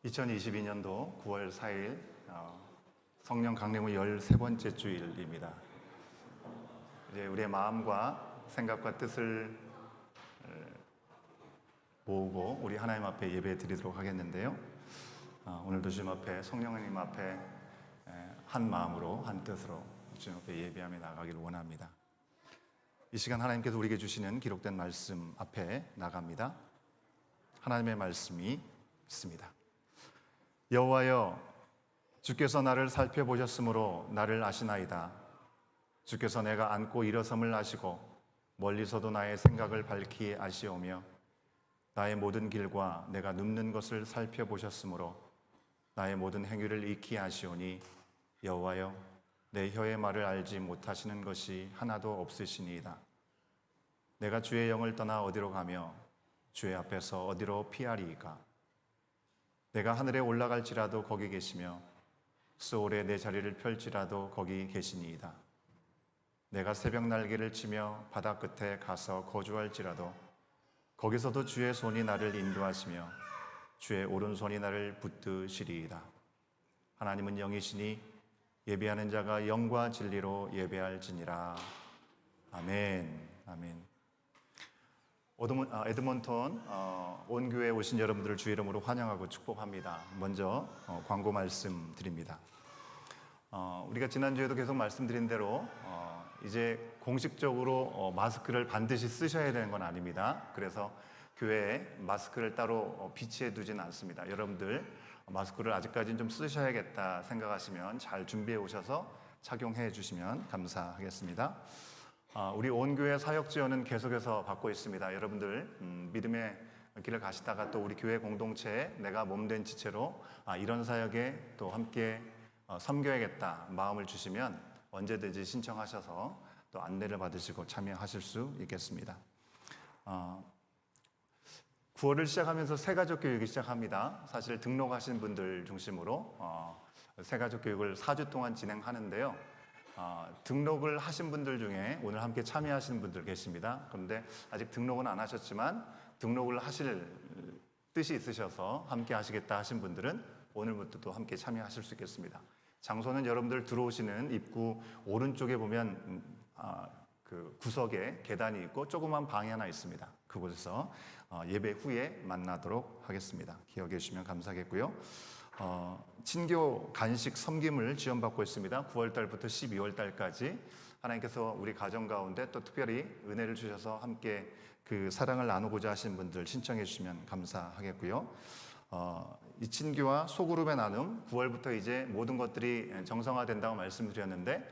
2022년도 9월 4일 성령 강림의 13번째 주일입니다. 이제 우리의 마음과 생각과 뜻을 모으고 우리 하나님 앞에 예배 드리도록 하겠는데요. 오늘도 주님 앞에 성령님 앞에 한 마음으로 한 뜻으로 주님 앞에 예배하며 나가기를 원합니다. 이 시간 하나님께서 우리에게 주시는 기록된 말씀 앞에 나갑니다. 하나님의 말씀이 있습니다. 여호와여, 주께서 나를 살펴보셨으므로 나를 아시나이다. 주께서 내가 앉고 일어섬을 아시고 멀리서도 나의 생각을 밝히 아시오며 나의 모든 길과 내가 눕는 것을 살펴보셨으므로 나의 모든 행위를 익히 아시오니 여호와여, 내 혀의 말을 알지 못하시는 것이 하나도 없으시니이다. 내가 주의 영을 떠나 어디로 가며 주의 앞에서 어디로 피하리이까? 내가 하늘에 올라갈지라도 거기 계시며 수월에 내 자리를 펼지라도 거기 계시니이다. 내가 새벽 날개를 치며 바다 끝에 가서 거주할지라도 거기서도 주의 손이 나를 인도하시며 주의 오른손이 나를 붙드시리이다. 하나님은 영이시니 예배하는 자가 영과 진리로 예배할지니라. 아멘. 아멘. 에드먼턴 온교회에 오신 여러분들을 주 이름으로 환영하고 축복합니다. 먼저 광고 말씀 드립니다. 우리가 지난주에도 계속 말씀드린 대로 이제 공식적으로 마스크를 반드시 쓰셔야 되는 건 아닙니다. 그래서 교회에 마스크를 따로 비치해 두진 않습니다. 여러분들 마스크를 아직까지는 좀 쓰셔야겠다 생각하시면 잘 준비해 오셔서 착용해 주시면 감사하겠습니다. 우리 온교회 사역 지원은 계속해서 받고 있습니다. 여러분들 믿음의 길을 가시다가 또 우리 교회 공동체에 내가 몸된 지체로 이런 사역에 또 함께 섬겨야겠다 마음을 주시면 언제든지 신청하셔서 또 안내를 받으시고 참여하실 수 있겠습니다. 9월을 시작하면서 새가족 교육이 시작합니다. 사실 등록하신 분들 중심으로 새가족 교육을 4주 동안 진행하는데요. 등록을 하신 분들 중에 오늘 함께 참여하시는 분들 계십니다. 그런데 아직 등록은 안 하셨지만 등록을 하실 뜻이 있으셔서 함께 하시겠다 하신 분들은 오늘부터 또 함께 참여하실 수 있겠습니다. 장소는 여러분들 들어오시는 입구 오른쪽에 보면 그 구석에 계단이 있고 조그만 방이 하나 있습니다. 그곳에서 예배 후에 만나도록 하겠습니다. 기억해 주시면 감사하겠고요. 친교 간식 섬김을 지원받고 있습니다. 9월달부터 12월달까지 하나님께서 우리 가정 가운데 또 특별히 은혜를 주셔서 함께 그 사랑을 나누고자 하신 분들 신청해 주시면 감사하겠고요. 이 친교와 소그룹의 나눔 9월부터 이제 모든 것들이 정상화된다고 말씀드렸는데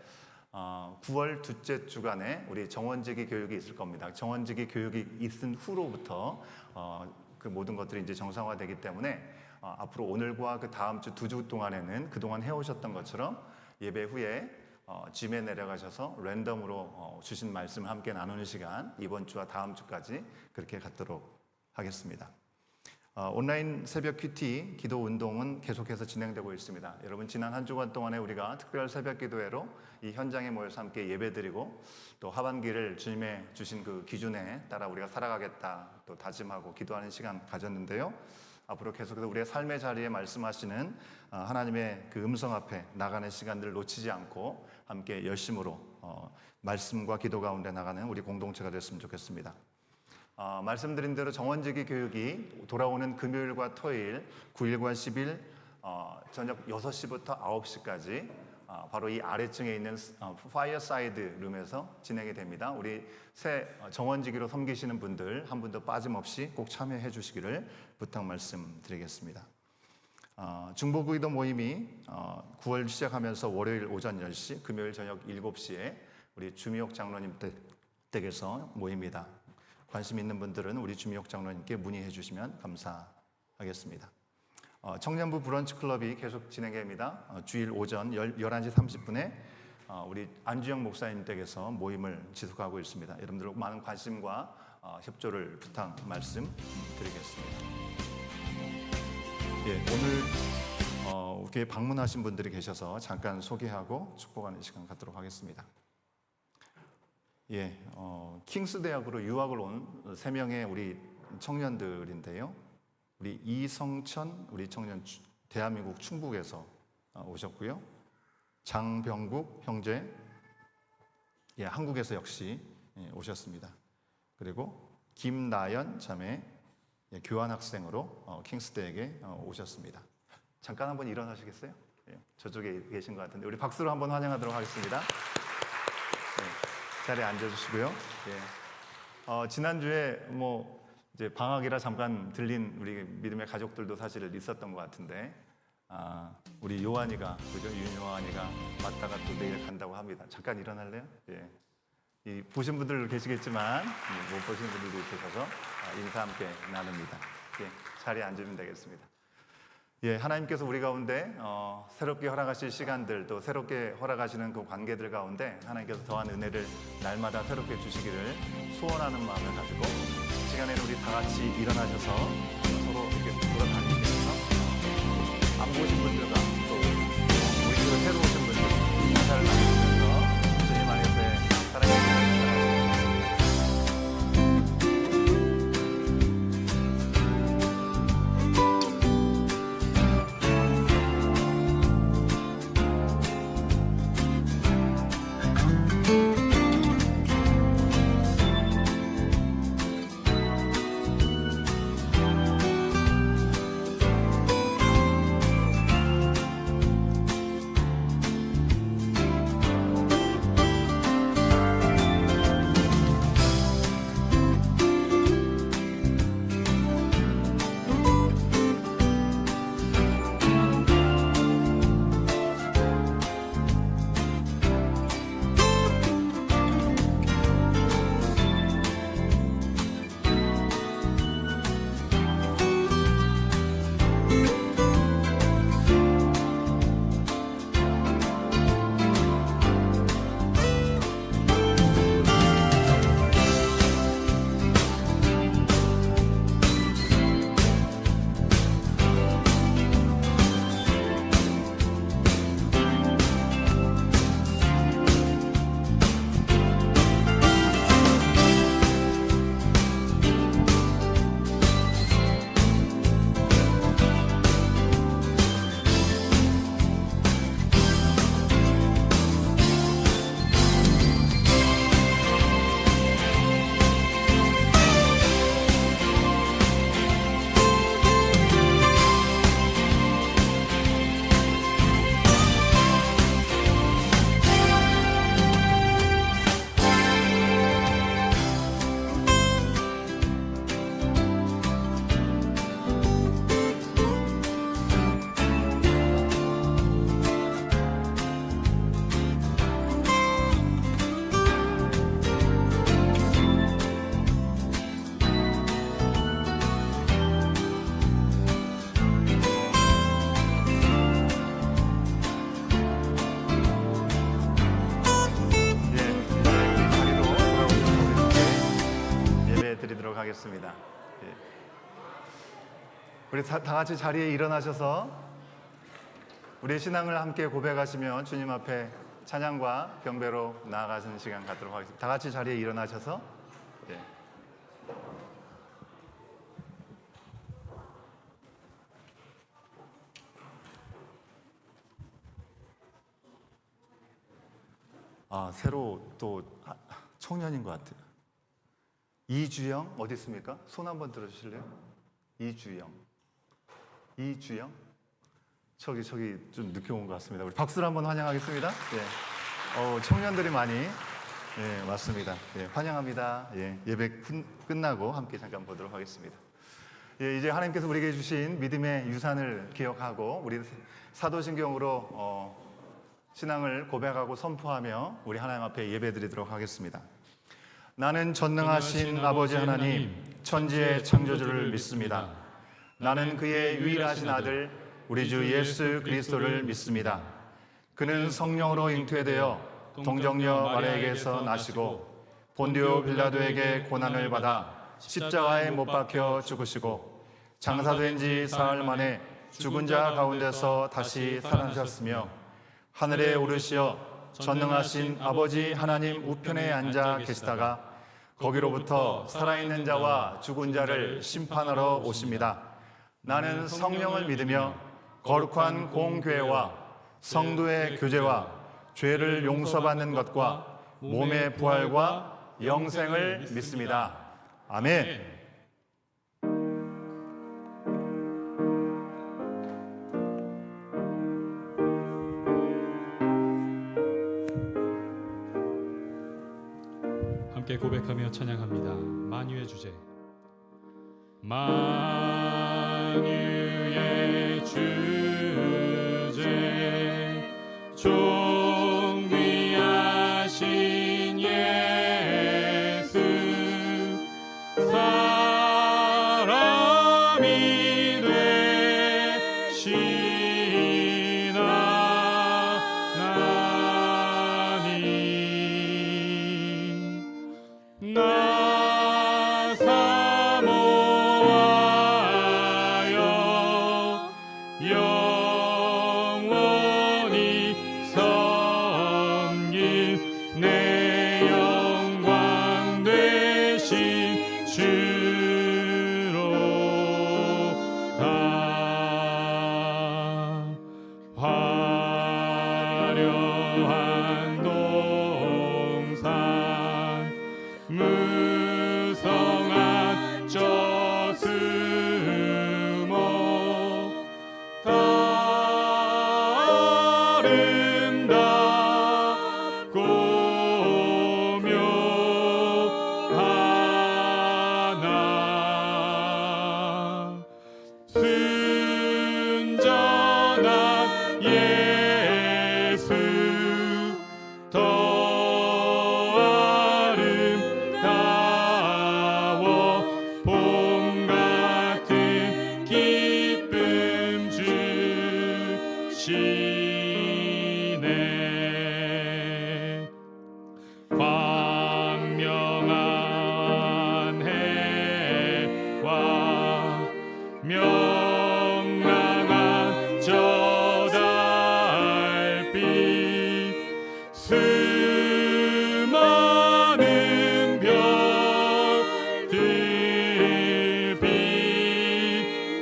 9월 둘째 주간에 우리 정원지기 교육이 있을 겁니다. 정원지기 교육이 있은 후로부터 그 모든 것들이 이제 정상화되기 때문에 앞으로 오늘과 그 다음 주 2주 동안에는 그동안 해오셨던 것처럼 예배 후에 짐에 내려가셔서 랜덤으로 주신 말씀을 함께 나누는 시간 이번 주와 다음 주까지 그렇게 갖도록 하겠습니다. 온라인 새벽 큐티 기도 운동은 계속해서 진행되고 있습니다. 여러분 지난 한 주간 동안에 우리가 특별 새벽 기도회로 이 현장에 모여서 함께 예배드리고 또 하반기를 주님의 주신 그 기준에 따라 우리가 살아가겠다 또 다짐하고 기도하는 시간 가졌는데요. 앞으로 계속해서 우리의 삶의 자리에 말씀하시는 하나님의 그 음성 앞에 나가는 시간들을 놓치지 않고 함께 열심으로 말씀과 기도 가운데 나가는 우리 공동체가 됐으면 좋겠습니다. 말씀드린 대로 정원지기 교육이 돌아오는 금요일과 토요일 9일과 10일 저녁 6시부터 9시까지 바로 이 아래층에 있는 파이어사이드 룸에서 진행이 됩니다. 우리 새 정원지기로 섬기시는 분들 한 분도 빠짐없이 꼭 참여해 주시기를 부탁 말씀드리겠습니다. 중보기도 모임이 9월 시작하면서 월요일 오전 10시, 금요일 저녁 7시에 우리 주미옥 장로님 댁에서 모입니다. 관심 있는 분들은 우리 주미옥 장로님께 문의해 주시면 감사하겠습니다. 청년부 브런치 클럽이 계속 진행됩니다. 주일 오전 11시 30분에 우리 안주영 목사님 댁에서 모임을 지속하고 있습니다. 여러분들 많은 관심과 협조를 부탁 말씀드리겠습니다. 오늘 교회 방문하신 분들이 계셔서 잠깐 소개하고 축복하는 시간 갖도록 하겠습니다. 킹스 대학으로 유학을 온 3명의 우리 청년들인데요. 우리 이성천 우리 청년 대한민국 충북에서 오셨고요. 장병국 형제 한국에서 역시 오셨습니다. 그리고 김나연 자매 교환학생으로 킹스대에게 오셨습니다. 잠깐 한번 일어나시겠어요? 저쪽에 계신 것 같은데 우리 박수로 한번 환영하도록 하겠습니다. 자리에 앉아주시고요. 지난주에 이제 방학이라 잠깐 들린 우리 믿음의 가족들도 사실 있었던 것 같은데 우리 요한이가 그죠? 윤요한이가 왔다가 또 내일 간다고 합니다. 잠깐 일어날래요? 이 보신 분들 계시겠지만 못 보신 분들도 있으셔서 인사 함께 나눕니다. 자리에 앉으면 되겠습니다. 하나님께서 우리 가운데 새롭게 허락하실 시간들 또 새롭게 허락하시는 그 관계들 가운데 하나님께서 더한 은혜를 날마다 새롭게 주시기를 소원하는 마음을 가지고 이 시간에는 우리 다 같이 일어나셔서 서로 이렇게 돌아다니시면서 안 보신 분들과 또 우리 집으로 새로 오신 분들 인사를 나누시면서 주님 안에서의 사랑의 시간을 하겠습니다. 우리 다 같이 자리에 일어나셔서 우리의 신앙을 함께 고백하시며 주님 앞에 찬양과 경배로 나아가는 시간 갖도록 하겠습니다. 다 같이 자리에 일어나셔서 새로 또 청년인 것 같아요. 이주영 어디 있습니까? 손 한번 들어주실래요? 이주영 저기 좀 늦게 온 것 같습니다. 우리 박수로 한번 환영하겠습니다. 청년들이 많이 왔습니다. 환영합니다. 예배 끝나고 함께 잠깐 보도록 하겠습니다. 이제 하나님께서 우리에게 주신 믿음의 유산을 기억하고 우리 사도신경으로 신앙을 고백하고 선포하며 우리 하나님 앞에 예배드리도록 하겠습니다. 나는 전능하신 아버지 하나님 천지의 창조주를 믿습니다. 나는 그의 유일하신 아들 우리 주 예수 그리스도를 믿습니다. 그는 성령으로 잉태되어 동정녀 마리아에게서 나시고 본디오 빌라도에게 고난을 받아 십자가에 못 박혀 죽으시고 장사된 지 사흘 만에 죽은 자 가운데서 다시 살아나셨으며 하늘에 오르시어 전능하신 아버지 하나님 우편에 앉아 계시다가 거기로부터 살아있는 자와 죽은 자를 심판하러 오십니다. 나는 성령을 믿으며 거룩한 공교회와 성도의 교제와 죄를 용서받는 것과 몸의 부활과 영생을 믿습니다. 아멘. 함께 고백하며 찬양합니다. 만유의 주제. 만유의 주제 존귀하신 예수 사람이 되시나 나니 나 사모하여 영원히 섬길 내 영광 되신 주로다. 화려한 동산 무성한 저수목 아름답고 묘하나 순전한 예수 더 아름다워 봄 같은 기쁨 주시네. 광명한 해와 명랑한 저 달빛 수많은 별들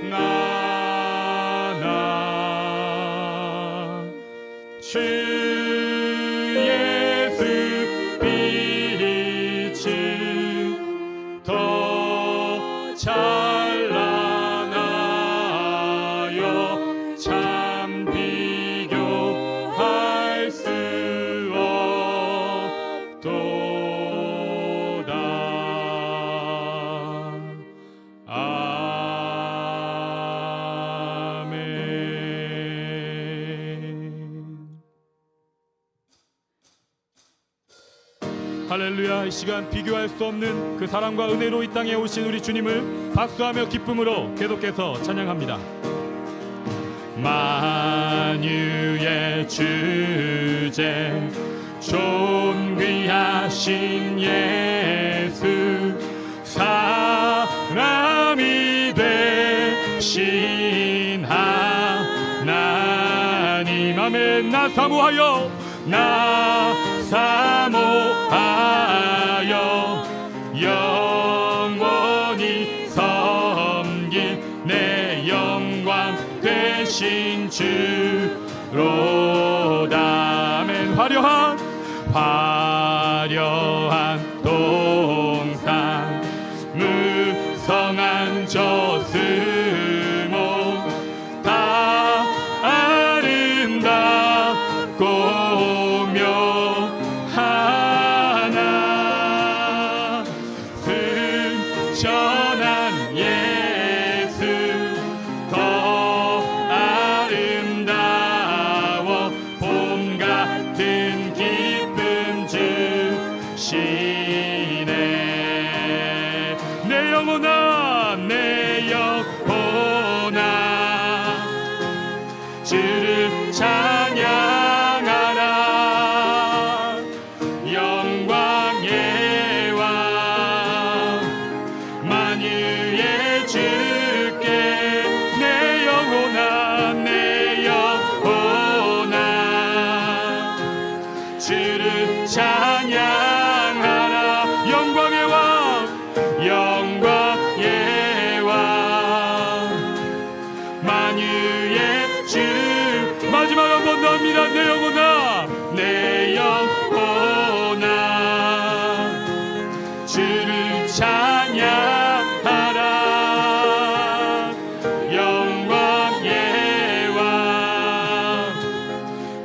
빛나나 주 예수 빛은 더 찬란하여 참 비교할 수 없도다. 아멘. 할렐루야. 이 시간 비교할 수 없는 그 사랑과 은혜로 이 땅에 오신 우리 주님을 박수하며 기쁨으로 계속해서 찬양합니다. 만유의 주제 존귀하신 예수 사람이 되신 하나님. 아멘. 나 사모하여 영원히 섬길 내 영광 되신 주로다. 아멘. 화려한 동산 무성한 저수목 다 아름답고 묘하나 순전한 예수 더 아름다워 봄 같은 기쁨 주시네. 내 영혼아 내 영혼아 주를 찬양하라. 영광의 왕 만유의 주께 내 영혼아 내 영혼아 주를 찬양하라. 영광의 왕 만유의 주. 마지막 한 번 더 합니다. 내 영혼아, 내 영혼아, 주를 찬양하라. 영광의 왕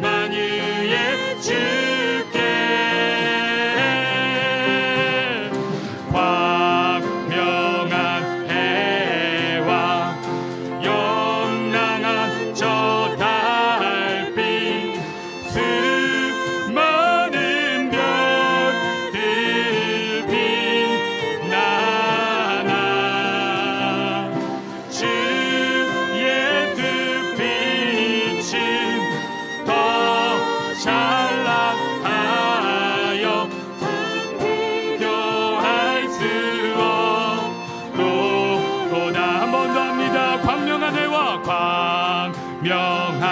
만유의 주께 광명한 해와 영랑한 저 달빛 수많은 별들 빛나나 주의 그 빛은 더 찬란하여 비교할 수 없도다. 한 번 더 합니다. 광명한 해와 광명한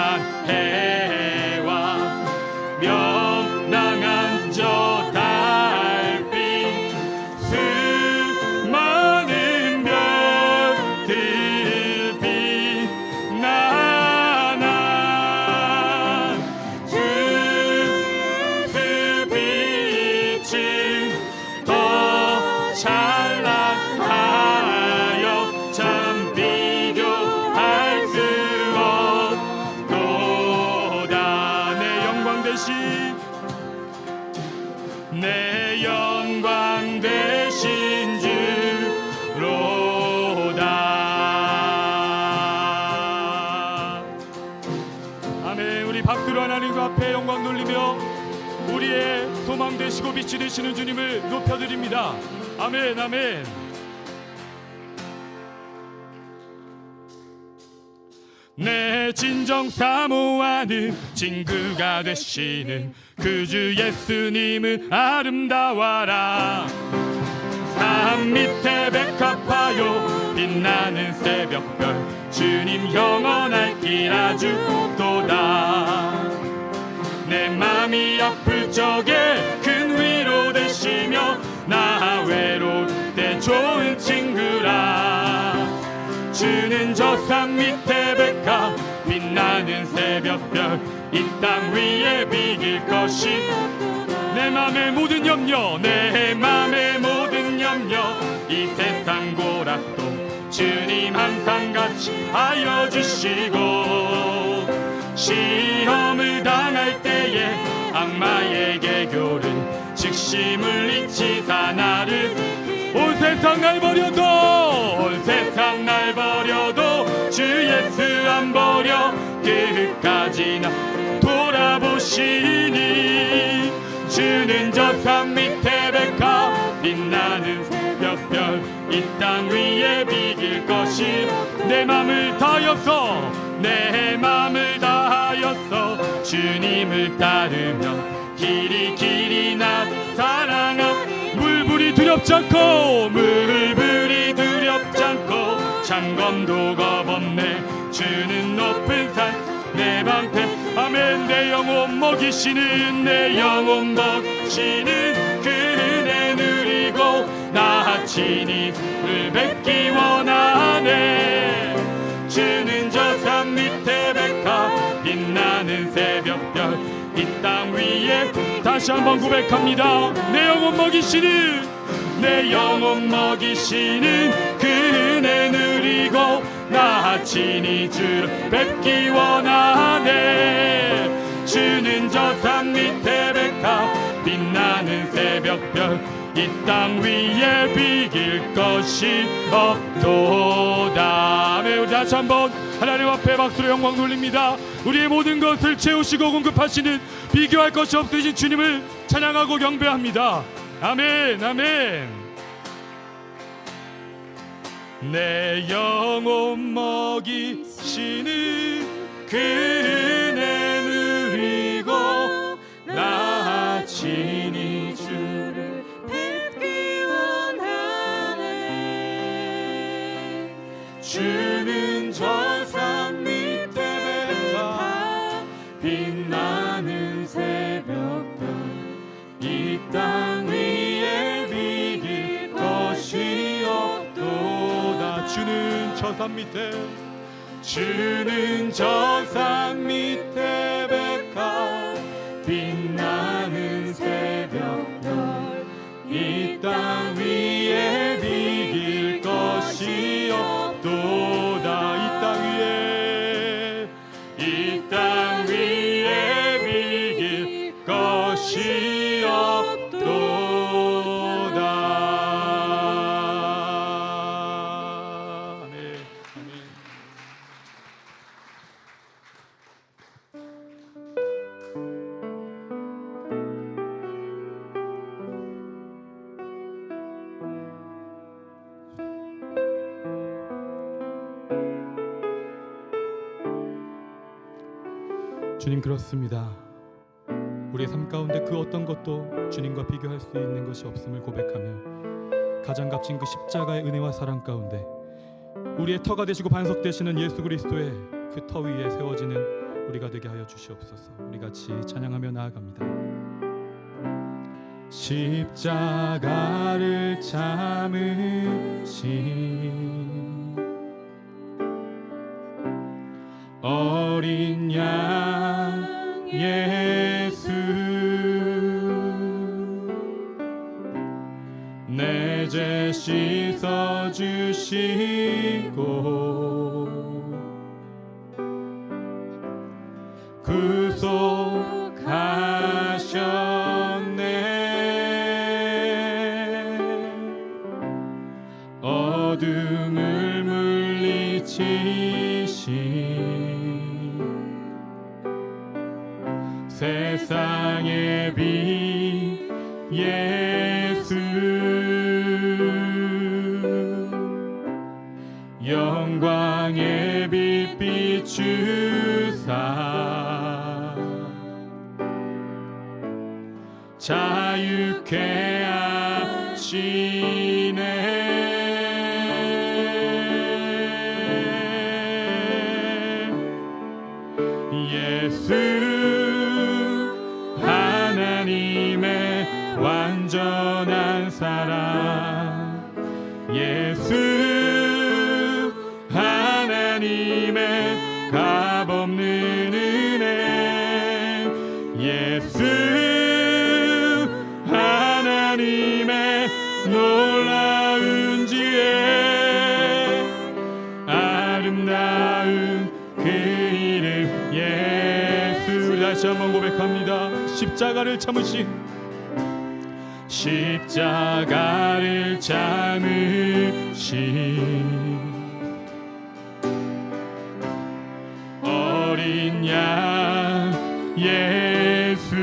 해와 명랑한 저 달빛 수많은 별들 빛나나 주 그 빛은 더 찬란하여 참 비교할 수 없도다. 내 영광 대신 내 영광 대신 주로다. 아멘. 우리 박수로 하나님 앞에 영광 돌리며 우리의 소망 되시고 빛이 되시는 주님을 높여드립니다. 아멘, 아멘. 내 진정 사모하는 친구가 되시는 그 주 예수님은 아름다워라. 산 밑에 백합화요 빛나는 새벽별 주님 영원할 길 아주 높도다. 내 맘이 아플 적에 큰 위로 되시며 나 외로울 때 좋은 친구라. 주는 저 산 밑에 백합 빛나는 새벽별 이 땅 위에 비길 것이 내 맘의 모든 염려 내 맘의 모든 염려 이 세상 고락도 주님 항상 같이 하여 주시고 시험을 당할 때에 악마에게 교른 즉심을 잊히사 나를 온 세상 날 버려도 온 세상 날 버려도 주 예수 안 버려 끝까지 나 돌아보시니 주는 저 산 밑에 백합 빛나는 새벽별 이 땅 위에 비길 것이 내 맘을 다하였어 내 맘을 다하였어 주님을 따르며 길이 길이 나 사랑하오 물불이 두렵지 않고 물불이 두렵지 않고 창검도 겁없네 주는 높은 산 내 방패 아멘 내 영혼 먹이시는 내 영혼 먹이시는 그 은혜 누리고 나 친히를 뵙기 원하네 주는 저 산 밑에 백합 빛나는 새벽별 이 땅 위에 다시 한번 고백합니다 내 영혼 먹이시는 내 영혼 먹이시는 그 은혜 누리고 나 친히 주를 뵙기 원하네 주는 저 산 밑에 백합 빛나는 새벽별 이 땅 위에 비길 것이 없도다 아멘 우리 다시 한번 하나님 앞에 박수로 영광 돌립니다 우리의 모든 것을 채우시고 공급하시는 비교할 것이 없으신 주님을 찬양하고 경배합니다 아멘 아멘 내 영혼 먹이시는 그 은혜 누리고 나 친히 주를 뵙기 원하네 주는 저 산 밑에 백합 빛나는 새벽별 이 땅 위에 비길 것이 없도다 주는 저 산 밑에 주는 저산 밑에 백합 빛나는 새벽별 이 땅 위에 비길 것이 없도다. 이 땅 위에 비길 것이 없도다. 아멘. 아멘. 주님, 그렇습니다. 우리의 삶 가운데 그 어떤 것도 주님과 비교할 수 있는 것이 없음을 고백하며 가장 값진 그 십자가의 은혜와 사랑 가운데 우리의 터가 되시고 반석 되시는 예수 그리스도의 그 터 위에 세워지는 우리가 되게 하여 주시옵소서. 우리 같이 찬양하며 나아갑니다. 십자가를 참으신 어린 양 예수, 내 죄 씻어 주시고 구속하셨네. 어둠을 물리치신 세상의 빛 예수, 영광의 빛 비추사 자유케 하시네. 예수 하나님의 완전한 사랑, 예수 하나님의 값없는 은혜, 예수 하나님의 놀라운 지혜, 아름다운 그 이름 예수. 다시 한번 고백합니다. 십자가를 참으신, 십자가를 참으신 어린 양 예수,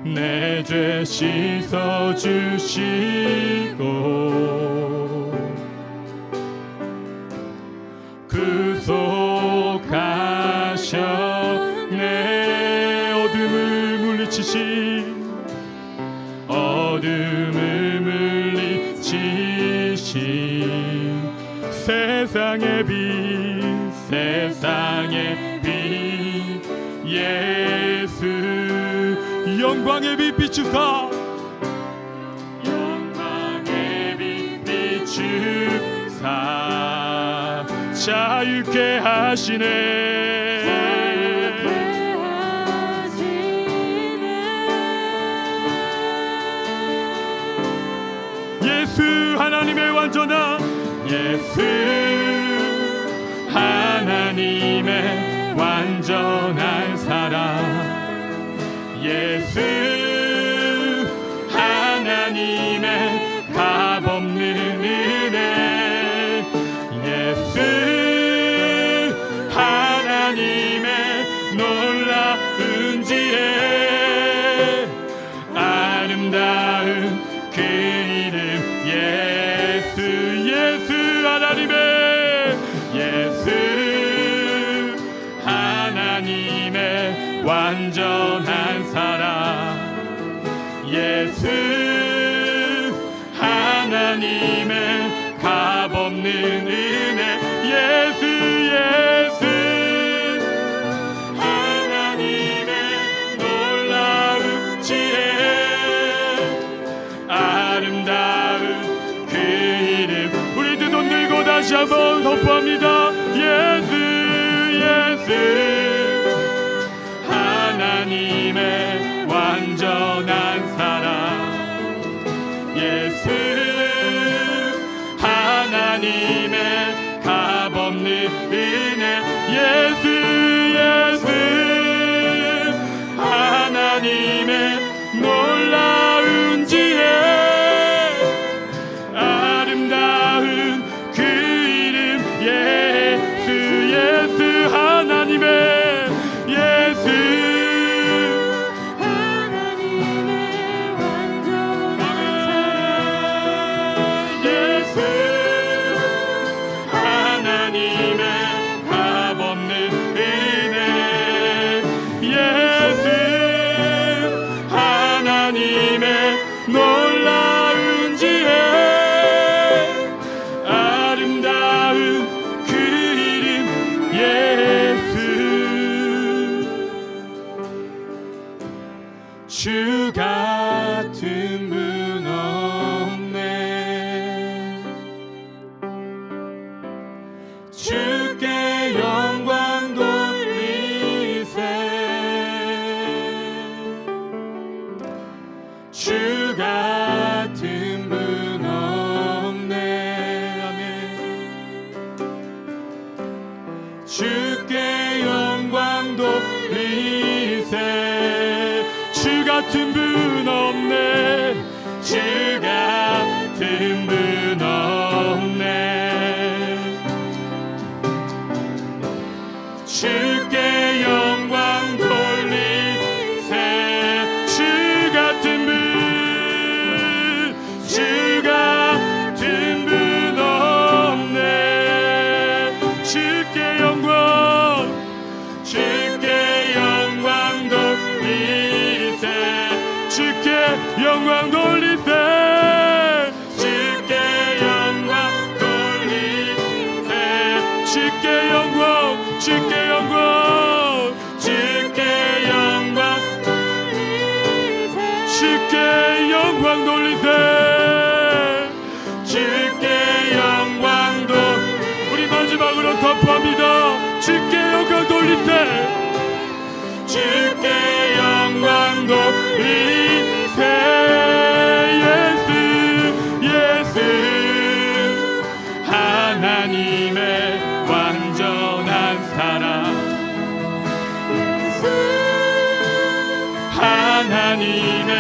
내 죄 씻어 주시고 구속하셨네. 어둠을 물리치신, 어둠을 물리치신 세상의 빛, 세상의 빛 예수, 영광의 빛 비추사, 영광의 빛 비추사 자유케 하시네. 예수 하나님의 완전한, 예수 하나님의 완전한 사랑, 예수 하나님의 값없는 은혜, 예수 하나님의 놀라운 지혜, 아름다운 그 이름 예수, 예수 하나님의, 예수 하나님의 완전한 사랑, 예수 하나님의 값없는 은혜, 예수 예수 하나님의 놀라운 지혜, 아름다운 그 이름. 우리 두 다시 한번 선포합니다. 예수 예수 하나님의 완전한 사랑 예수 하나님의 값없는 은혜 예수 예수 하나님의 놀라운 지혜 아름다운 그 이름 예수 예수 하나님의 예수 예수 하나님의 값없는 은혜 예수 하나님의 놀라운 지혜 아름다운 그 이름 예수 주 같은 분 없네 주께 영광 돌리세 주 같은 분 없네 아멘 주께 영광 돌리세 주 같은 분 없네 주 같은 분 없네 주께 영광 돌리세 주 같은 분 없네 주께 영광 돌리세 주께 영광 돌리세 주께 영광 돌리세 주께 영광 주께 영광 주께 영광 주께 영광 돌리세 주께 영광 우리 마지막으로 선포합니다. 주께 영광 돌리세 주께 영광 돌리세 예수 예수 하나님의 완전한 사랑 하나님의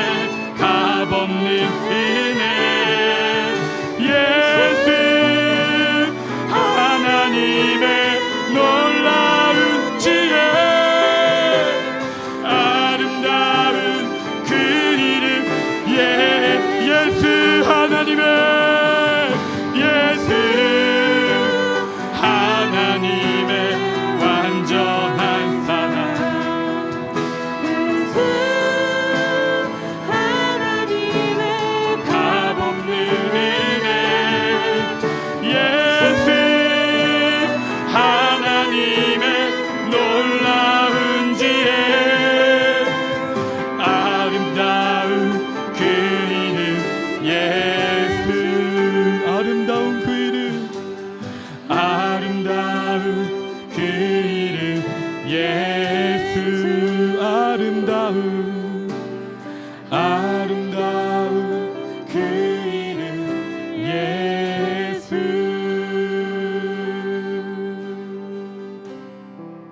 값없는 은혜 예수 하나님의 놀라운 지혜 아름다운 그 이름 예수 하나님의 예수 하나님의 완전한 사랑 값없는 은혜 예수 하나님의 놀라운 지혜 아름다운 그 이름 예수 아름다운 그 이름 아름다운 그 이름 예수 아름다운 그 이름 예수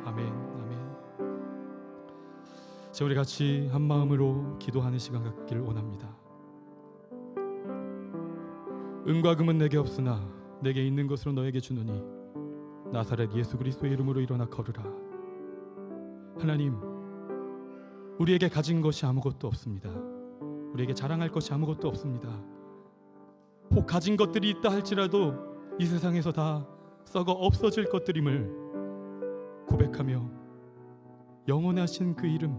아멘 아멘. 자, 우리 같이 한 마음으로 기도하는 시간 갖기를 원합니다. 은과 금은 내게 없으나 내게 있는 것으로 너에게 주노니 나사렛 예수 그리스도의 이름으로 일어나 걸으라. 하나님, 우리에게 가진 것이 아무것도 없습니다. 우리에게 자랑할 것이 아무것도 없습니다. 혹 가진 것들이 있다 할지라도 이 세상에서 다 썩어 없어질 것들임을 고백하며 영원하신 그 이름,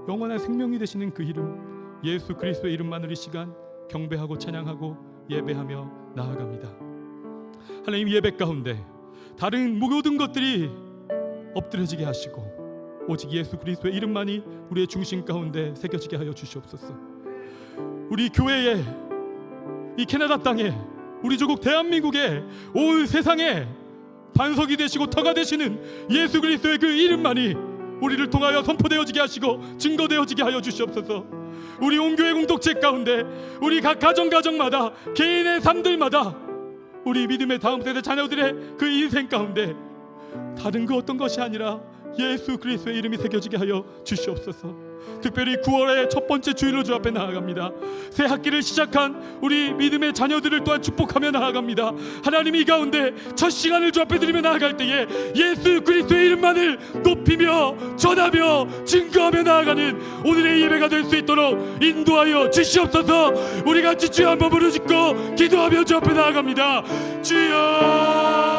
영원한 생명이 되시는 그 이름 예수 그리스도의 이름만을 이 시간 경배하고 찬양하고 예배하며 나아갑니다. 하나님, 예배 가운데 다른 모든 것들이 엎드려지게 하시고 오직 예수 그리스도의 이름만이 우리의 중심 가운데 새겨지게 하여 주시옵소서. 우리 교회에, 이 캐나다 땅에 우리 조국 대한민국의 온 세상에 반석이 되시고 터가 되시는 예수 그리스도의 그 이름만이 우리를 통하여 선포되어지게 하시고 증거되어지게 하여 주시옵소서. 우리 온교회 공동체 가운데 우리 각 가정마다 개인의 삶들마다 우리 믿음의 다음 세대 자녀들의 그 인생 가운데 다른 그 어떤 것이 아니라 예수 그리스도의 이름이 새겨지게 하여 주시옵소서. 특별히 9월의 첫 번째 주일로 주 앞에 나아갑니다. 새 학기를 시작한 우리 믿음의 자녀들을 또한 축복하며 나아갑니다. 하나님, 이 가운데 첫 시간을 주 앞에 드리며 나아갈 때에 예수 그리스도의 이름만을 높이며 전하며 증거하며 나아가는 오늘의 예배가 될 수 있도록 인도하여 주시옵소서. 우리 같이 주여 한번 부르짖고 기도하며 주 앞에 나아갑니다. 주여,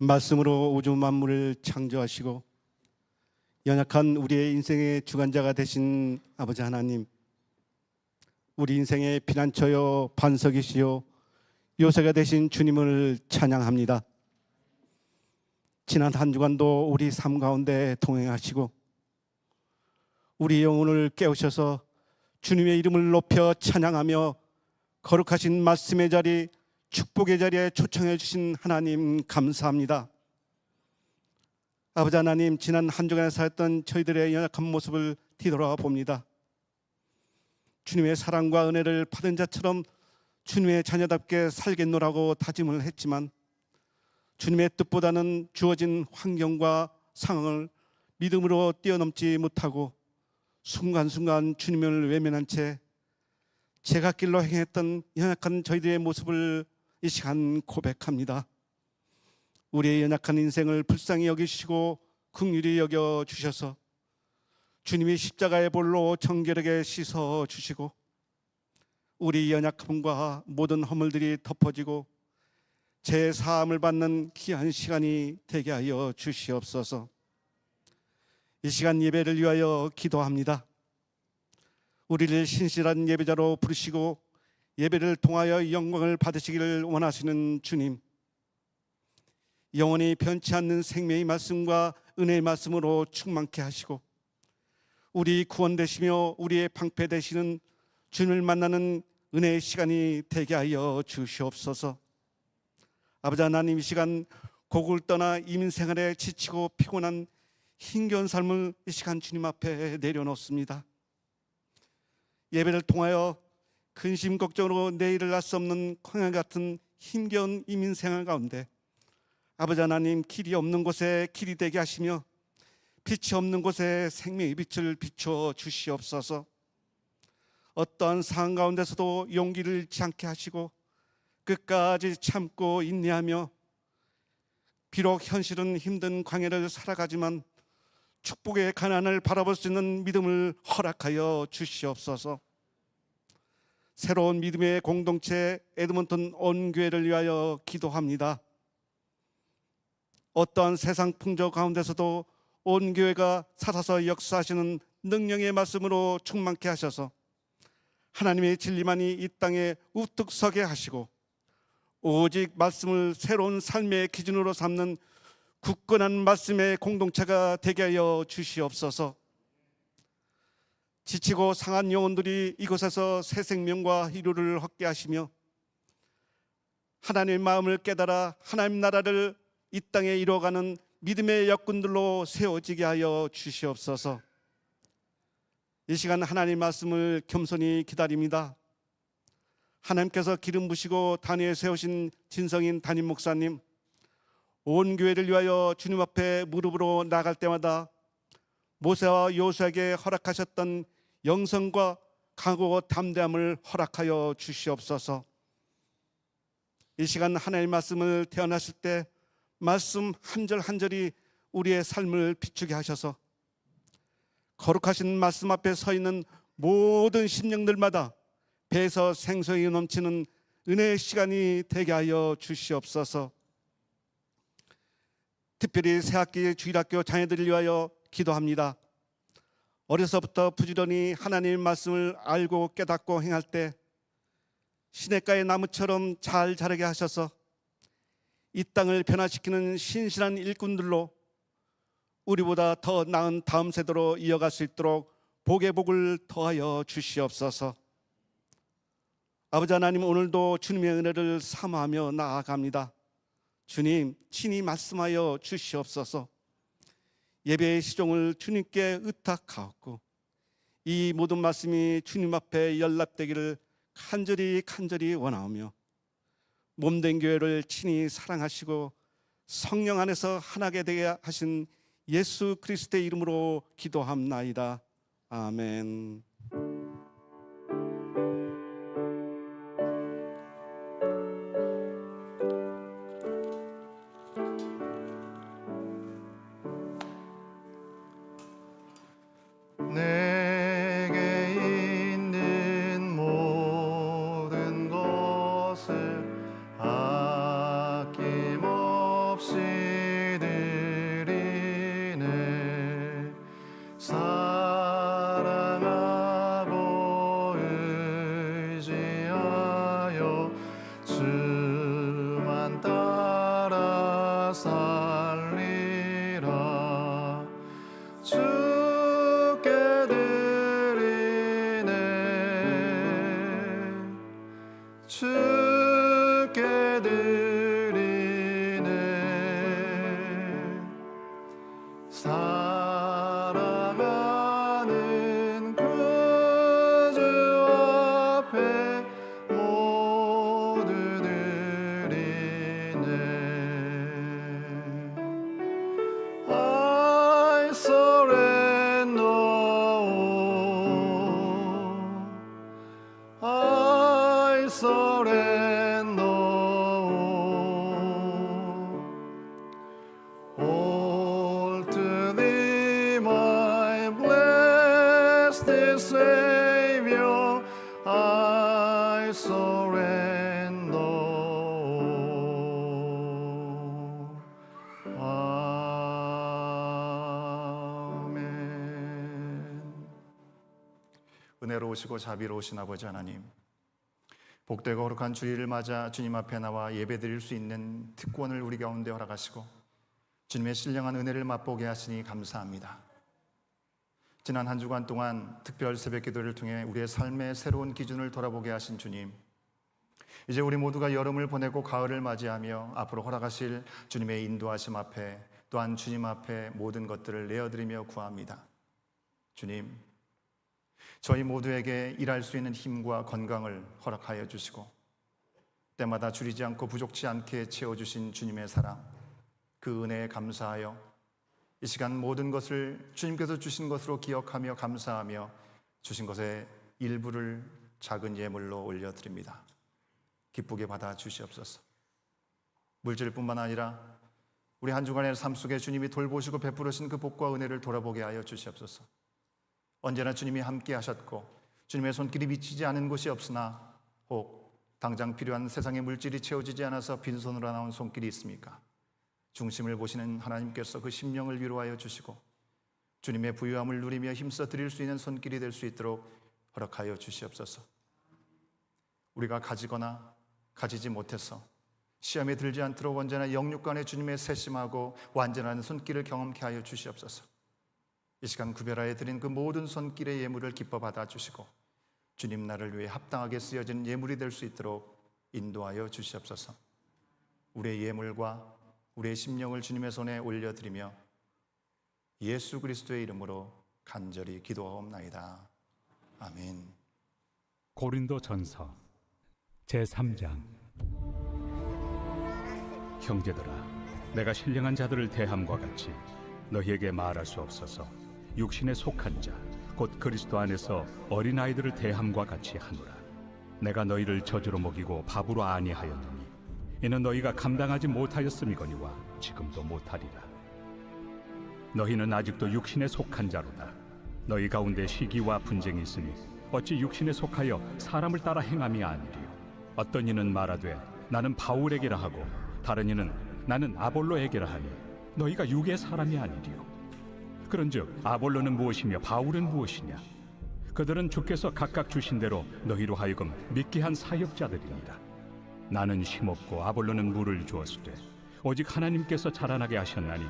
말씀으로 우주 만물을 창조하시고 연약한 우리의 인생의 주관자가 되신 아버지 하나님, 우리 인생의 피난처요 반석이시요 요새가 되신 주님을 찬양합니다. 지난 한 주간도 우리 삶 가운데 동행하시고 우리 영혼을 깨우셔서 주님의 이름을 높여 찬양하며 거룩하신 말씀의 자리, 축복의 자리에 초청해 주신 하나님 감사합니다. 아버지 하나님, 지난 한 주간에 살았던 저희들의 연약한 모습을 뒤돌아 봅니다. 주님의 사랑과 은혜를 받은 자처럼 주님의 자녀답게 살겠노라고 다짐을 했지만 주님의 뜻보다는 주어진 환경과 상황을 믿음으로 뛰어넘지 못하고 순간순간 주님을 외면한 채 제갓길로 행했던 연약한 저희들의 모습을 이 시간 고백합니다. 우리의 연약한 인생을 불쌍히 여기시고 긍휼히 여겨 주셔서 주님이 십자가의 볼로 정결하게 씻어 주시고 우리 연약함과 모든 허물들이 덮어지고 제 사함을 받는 귀한 시간이 되게 하여 주시옵소서. 이 시간 예배를 위하여 기도합니다. 우리를 신실한 예배자로 부르시고 예배를 통하여 영광을 받으시기를 원하시는 주님, 영원히 변치 않는 생명의 말씀과 은혜의 말씀으로 충만케 하시고 우리 구원 되시며 우리의 방패 되시는 주님을 만나는 은혜의 시간이 되게 하여 주시옵소서. 아버지 하나님, 이 시간 고국을 떠나 이민 생활에 지치고 피곤한 힘겨운 삶을 이 시간 주님 앞에 내려놓습니다. 예배를 통하여 근심 걱정으로 내일을 알 수 없는 광야 같은 힘겨운 이민 생활 가운데 아버지 하나님, 길이 없는 곳에 길이 되게 하시며 빛이 없는 곳에 생명의 빛을 비춰 주시옵소서. 어떠한 상황 가운데서도 용기를 잃지 않게 하시고 끝까지 참고 인내하며 비록 현실은 힘든 광야를 살아가지만 축복의 가난을 바라볼 수 있는 믿음을 허락하여 주시옵소서. 새로운 믿음의 공동체 에드먼턴 온교회를 위하여 기도합니다. 어떠한 세상 풍조 가운데서도 온교회가 살아서 역사하시는 능력의 말씀으로 충만케 하셔서 하나님의 진리만이 이 땅에 우뚝 서게 하시고 오직 말씀을 새로운 삶의 기준으로 삼는 굳건한 말씀의 공동체가 되게 하여 주시옵소서. 지치고 상한 영혼들이 이곳에서 새 생명과 희료를 얻게 하시며 하나님의 마음을 깨달아 하나님 나라를 이 땅에 이루어가는 믿음의 역군들로 세워지게 하여 주시옵소서. 이 시간 하나님 말씀을 겸손히 기다립니다. 하나님께서 기름 부시고 단위에 세우신 진성인 담임 목사님, 온 교회를 위하여 주님 앞에 무릎으로 나갈 때마다 모세와 여호수아에게 허락하셨던 영성과 강하고 담대함을 허락하여 주시옵소서. 이 시간 하나님의 말씀을 태어나실 때 말씀 한 절 한 절이 우리의 삶을 비추게 하셔서 거룩하신 말씀 앞에 서 있는 모든 심령들마다 배에서 생수가 넘치는 은혜의 시간이 되게 하여 주시옵소서. 특별히 새학기 주일학교 자녀들을 위하여 기도합니다. 어려서부터 부지런히 하나님의 말씀을 알고 깨닫고 행할 때 시냇가의 나무처럼 잘 자라게 하셔서 이 땅을 변화시키는 신실한 일꾼들로 우리보다 더 나은 다음 세대로 이어갈 수 있도록 복의 복을 더하여 주시옵소서. 아버지 하나님, 오늘도 주님의 은혜를 사모하며 나아갑니다. 주님, 친히 말씀하여 주시옵소서. 예배의 시종을 주님께 의탁하옵고 이 모든 말씀이 주님 앞에 연락되기를 간절히 원하오며 몸된 교회를 친히 사랑하시고 성령 안에서 하나게 되게 하신 예수 그리스도의 이름으로 기도합나이다. 아멘. 내게 있는 모든 것을 아낌없이 드리네. 사랑하고 의지하여 주만 따라 살리라. 주께 드리네. 주께 드리네. 사랑하는 그 주 앞에 모두 드리네. I surrender all. I surrender all to thee, my blessed Savior. I surrender all. 아멘. 은혜로우시고 자비로우신 아버지 하나님, 복되고 거룩한 주일을 맞아 주님 앞에 나와 예배드릴 수 있는 특권을 우리 가운데 허락하시고 주님의 신령한 은혜를 맛보게 하시니 감사합니다. 지난 한 주간 동안 특별 새벽 기도를 통해 우리의 삶의 새로운 기준을 돌아보게 하신 주님, 이제 우리 모두가 여름을 보내고 가을을 맞이하며 앞으로 허락하실 주님의 인도하심 앞에 또한 주님 앞에 모든 것들을 내어드리며 구합니다. 주님, 저희 모두에게 일할 수 있는 힘과 건강을 허락하여 주시고 때마다 줄이지 않고 부족치 않게 채워주신 주님의 사랑, 그 은혜에 감사하여 이 시간 모든 것을 주님께서 주신 것으로 기억하며 감사하며 주신 것의 일부를 작은 예물로 올려드립니다. 기쁘게 받아 주시옵소서. 물질뿐만 아니라 우리 한 주간의 삶 속에 주님이 돌보시고 베풀으신 그 복과 은혜를 돌아보게 하여 주시옵소서. 언제나 주님이 함께 하셨고 주님의 손길이 미치지 않은 곳이 없으나 혹 당장 필요한 세상의 물질이 채워지지 않아서 빈손으로 나온 손길이 있습니까? 중심을 보시는 하나님께서 그 심령을 위로하여 주시고 주님의 부유함을 누리며 힘써 드릴 수 있는 손길이 될 수 있도록 허락하여 주시옵소서. 우리가 가지거나 가지지 못해서 시험에 들지 않도록 언제나 영육간에 주님의 세심하고 완전한 손길을 경험케 하여 주시옵소서. 이 시간 구별하여 드린 그 모든 손길의 예물을 기뻐 받아 주시고 주님 나를 위해 합당하게 쓰여진 예물이 될 수 있도록 인도하여 주시옵소서. 우리의 예물과 우리의 심령을 주님의 손에 올려드리며 예수 그리스도의 이름으로 간절히 기도하옵나이다. 아멘. 고린도전서 제3장. 형제들아, 내가 신령한 자들을 대함과 같이 너희에게 말할 수 없어서 육신에 속한 자 곧 그리스도 안에서 어린아이들을 대함과 같이 하노라. 내가 너희를 저주로 먹이고 밥으로 아니하였느니 이는 너희가 감당하지 못하였음이거니와 지금도 못하리라. 너희는 아직도 육신에 속한 자로다. 너희 가운데 시기와 분쟁이 있으니 어찌 육신에 속하여 사람을 따라 행함이 아니리요. 어떤 이는 말하되 나는 바울에게라 하고 다른 이는 나는 아볼로에게라 하니 너희가 육의 사람이 아니리요. 그런즉 아볼로는 무엇이며 바울은 무엇이냐? 그들은 주께서 각각 주신 대로 너희로 하여금 믿게 한 사역자들이니라. 나는 심었고 아볼로는 물을 주었으되 오직 하나님께서 자라나게 하셨나니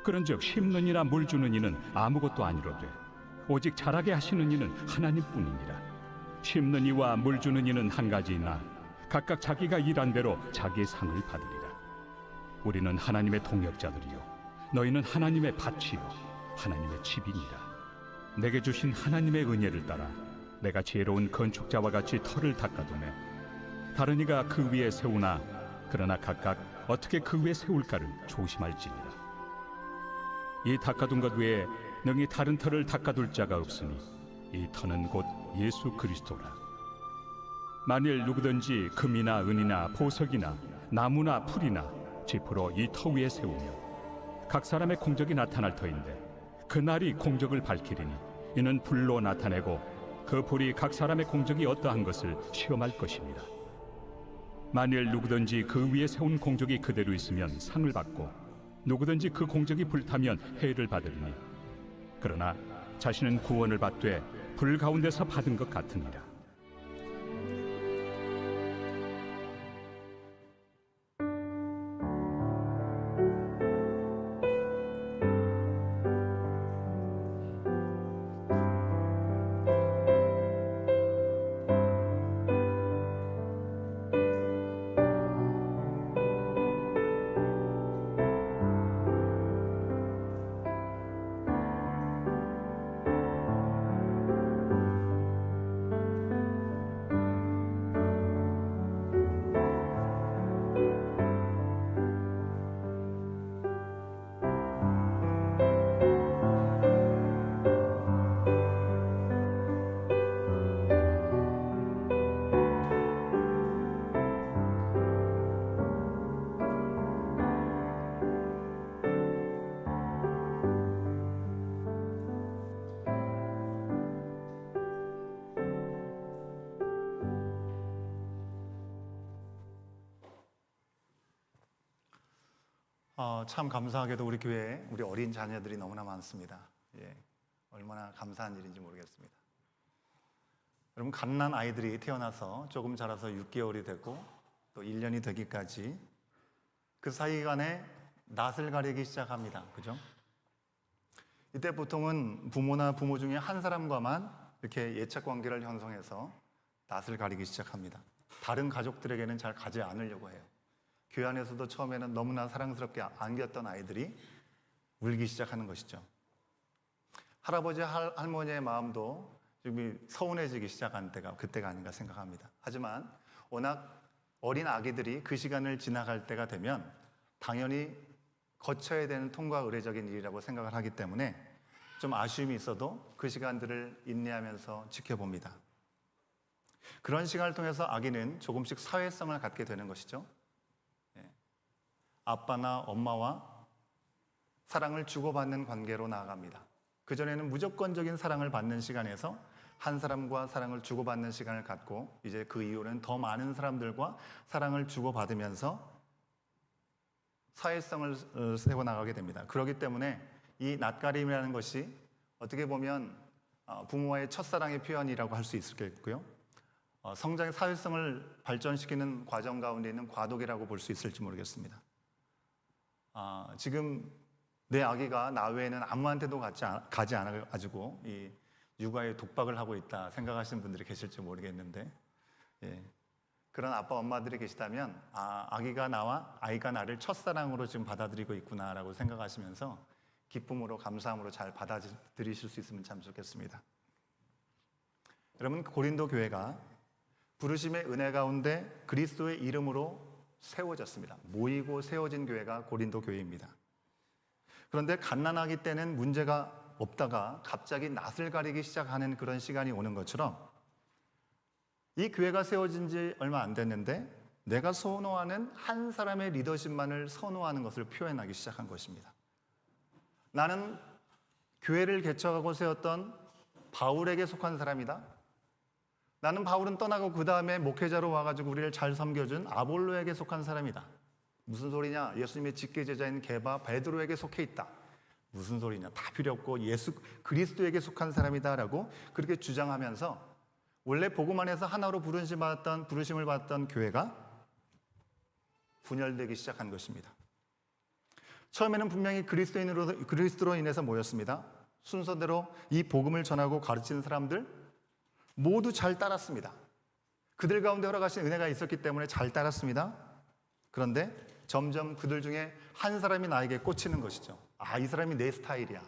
그런즉 심는 이나 물 주는 이는 아무것도 아니로되 오직 자라게 하시는 이는 하나님뿐이니라. 심는 이와 물 주는 이는 한 가지이나 각각 자기가 일한 대로 자기의 상을 받으리라. 우리는 하나님의 동역자들이요 너희는 하나님의 밭이요 하나님의 집이니라. 내게 주신 하나님의 은혜를 따라 내가 지혜로운 건축자와 같이 터를 닦아두매 다른 이가 그 위에 세우나 그러나 각각 어떻게 그 위에 세울까를 조심할지니라. 이 닦아둔 것 외에 능히 다른 터를 닦아둘 자가 없으니 이 터는 곧 예수 그리스도라. 만일 누구든지 금이나 은이나 보석이나 나무나 풀이나 지푸로 이 터 위에 세우면 각 사람의 공적이 나타날 터인데 그날이 공적을 밝히리니 이는 불로 나타내고 그 불이 각 사람의 공적이 어떠한 것을 시험할 것입니다. 만일 누구든지 그 위에 세운 공적이 그대로 있으면 상을 받고 누구든지 그 공적이 불타면 해를 받으리니 그러나 자신은 구원을 받되 불 가운데서 받은 것 같으니라. 참 감사하게도 우리 교회에 우리 어린 자녀들이 너무나 많습니다. 예, 얼마나 감사한 일인지 모르겠습니다. 여러분, 갓난 아이들이 태어나서 조금 자라서 6개월이 되고 또 1년이 되기까지 그 사이간에 낯을 가리기 시작합니다. 그죠? 이때 보통은 부모나 부모 중에 한 사람과만 이렇게 예착 관계를 형성해서 낯을 가리기 시작합니다. 다른 가족들에게는 잘 가지 않으려고 해요. 교회 안에서도 처음에는 너무나 사랑스럽게 안겼던 아이들이 울기 시작하는 것이죠. 할아버지, 할머니의 마음도 좀 서운해지기 시작한 때가 그때가 아닌가 생각합니다. 하지만 워낙 어린 아기들이 그 시간을 지나갈 때가 되면 당연히 거쳐야 되는 통과 의례적인 일이라고 생각을 하기 때문에 좀 아쉬움이 있어도 그 시간들을 인내하면서 지켜봅니다. 그런 시간을 통해서 아기는 조금씩 사회성을 갖게 되는 것이죠. 아빠나 엄마와 사랑을 주고받는 관계로 나아갑니다. 그전에는 무조건적인 사랑을 받는 시간에서 한 사람과 사랑을 주고받는 시간을 갖고 이제 그 이후로는 더 많은 사람들과 사랑을 주고받으면서 사회성을 세워나가게 됩니다. 그렇기 때문에 이 낯가림이라는 것이 어떻게 보면 부모와의 첫사랑의 표현이라고 할 수 있겠고요. 성장의 사회성을 발전시키는 과정 가운데 있는 과도기라고 볼 수 있을지 모르겠습니다. 지금 내 아기가 나 외에는 아무한테도 가지 않아가지고 이 육아에 독박을 하고 있다 생각하시는 분들이 계실지 모르겠는데, 그런 아빠 엄마들이 계시다면 아기가 나와 아이가 나를 첫사랑으로 지금 받아들이고 있구나라고 생각하시면서 기쁨으로 감사함으로 잘 받아들이실 수 있으면 참 좋겠습니다. 여러분, 고린도 교회가 부르심의 은혜 가운데 그리스도의 이름으로 세워졌습니다. 모이고 세워진 교회가 고린도 교회입니다. 그런데 갓난아기 때는 문제가 없다가 갑자기 낯을 가리기 시작하는 그런 시간이 오는 것처럼 이 교회가 세워진 지 얼마 안 됐는데 내가 선호하는 한 사람의 리더십만을 선호하는 것을 표현하기 시작한 것입니다. 나는 교회를 개척하고 세웠던 바울에게 속한 사람이다. 나는 바울은 떠나고 그 다음에 목회자로 와가지고 우리를 잘 섬겨준 아볼로에게 속한 사람이다. 무슨 소리냐? 예수님의 직계제자인 게바 베드로에게 속해 있다. 무슨 소리냐? 다 필요 없고 예수 그리스도에게 속한 사람이다라고 그렇게 주장하면서 원래 복음 안에서 하나로 부르심을 받았던 교회가 분열되기 시작한 것입니다. 처음에는 분명히 그리스도로 인해서 모였습니다. 순서대로 이 복음을 전하고 가르치는 사람들 모두 잘 따랐습니다. 그들 가운데 허락하신 은혜가 있었기 때문에 잘 따랐습니다. 그런데 점점 그들 중에 한 사람이 나에게 꽂히는 것이죠. 이 사람이 내 스타일이야.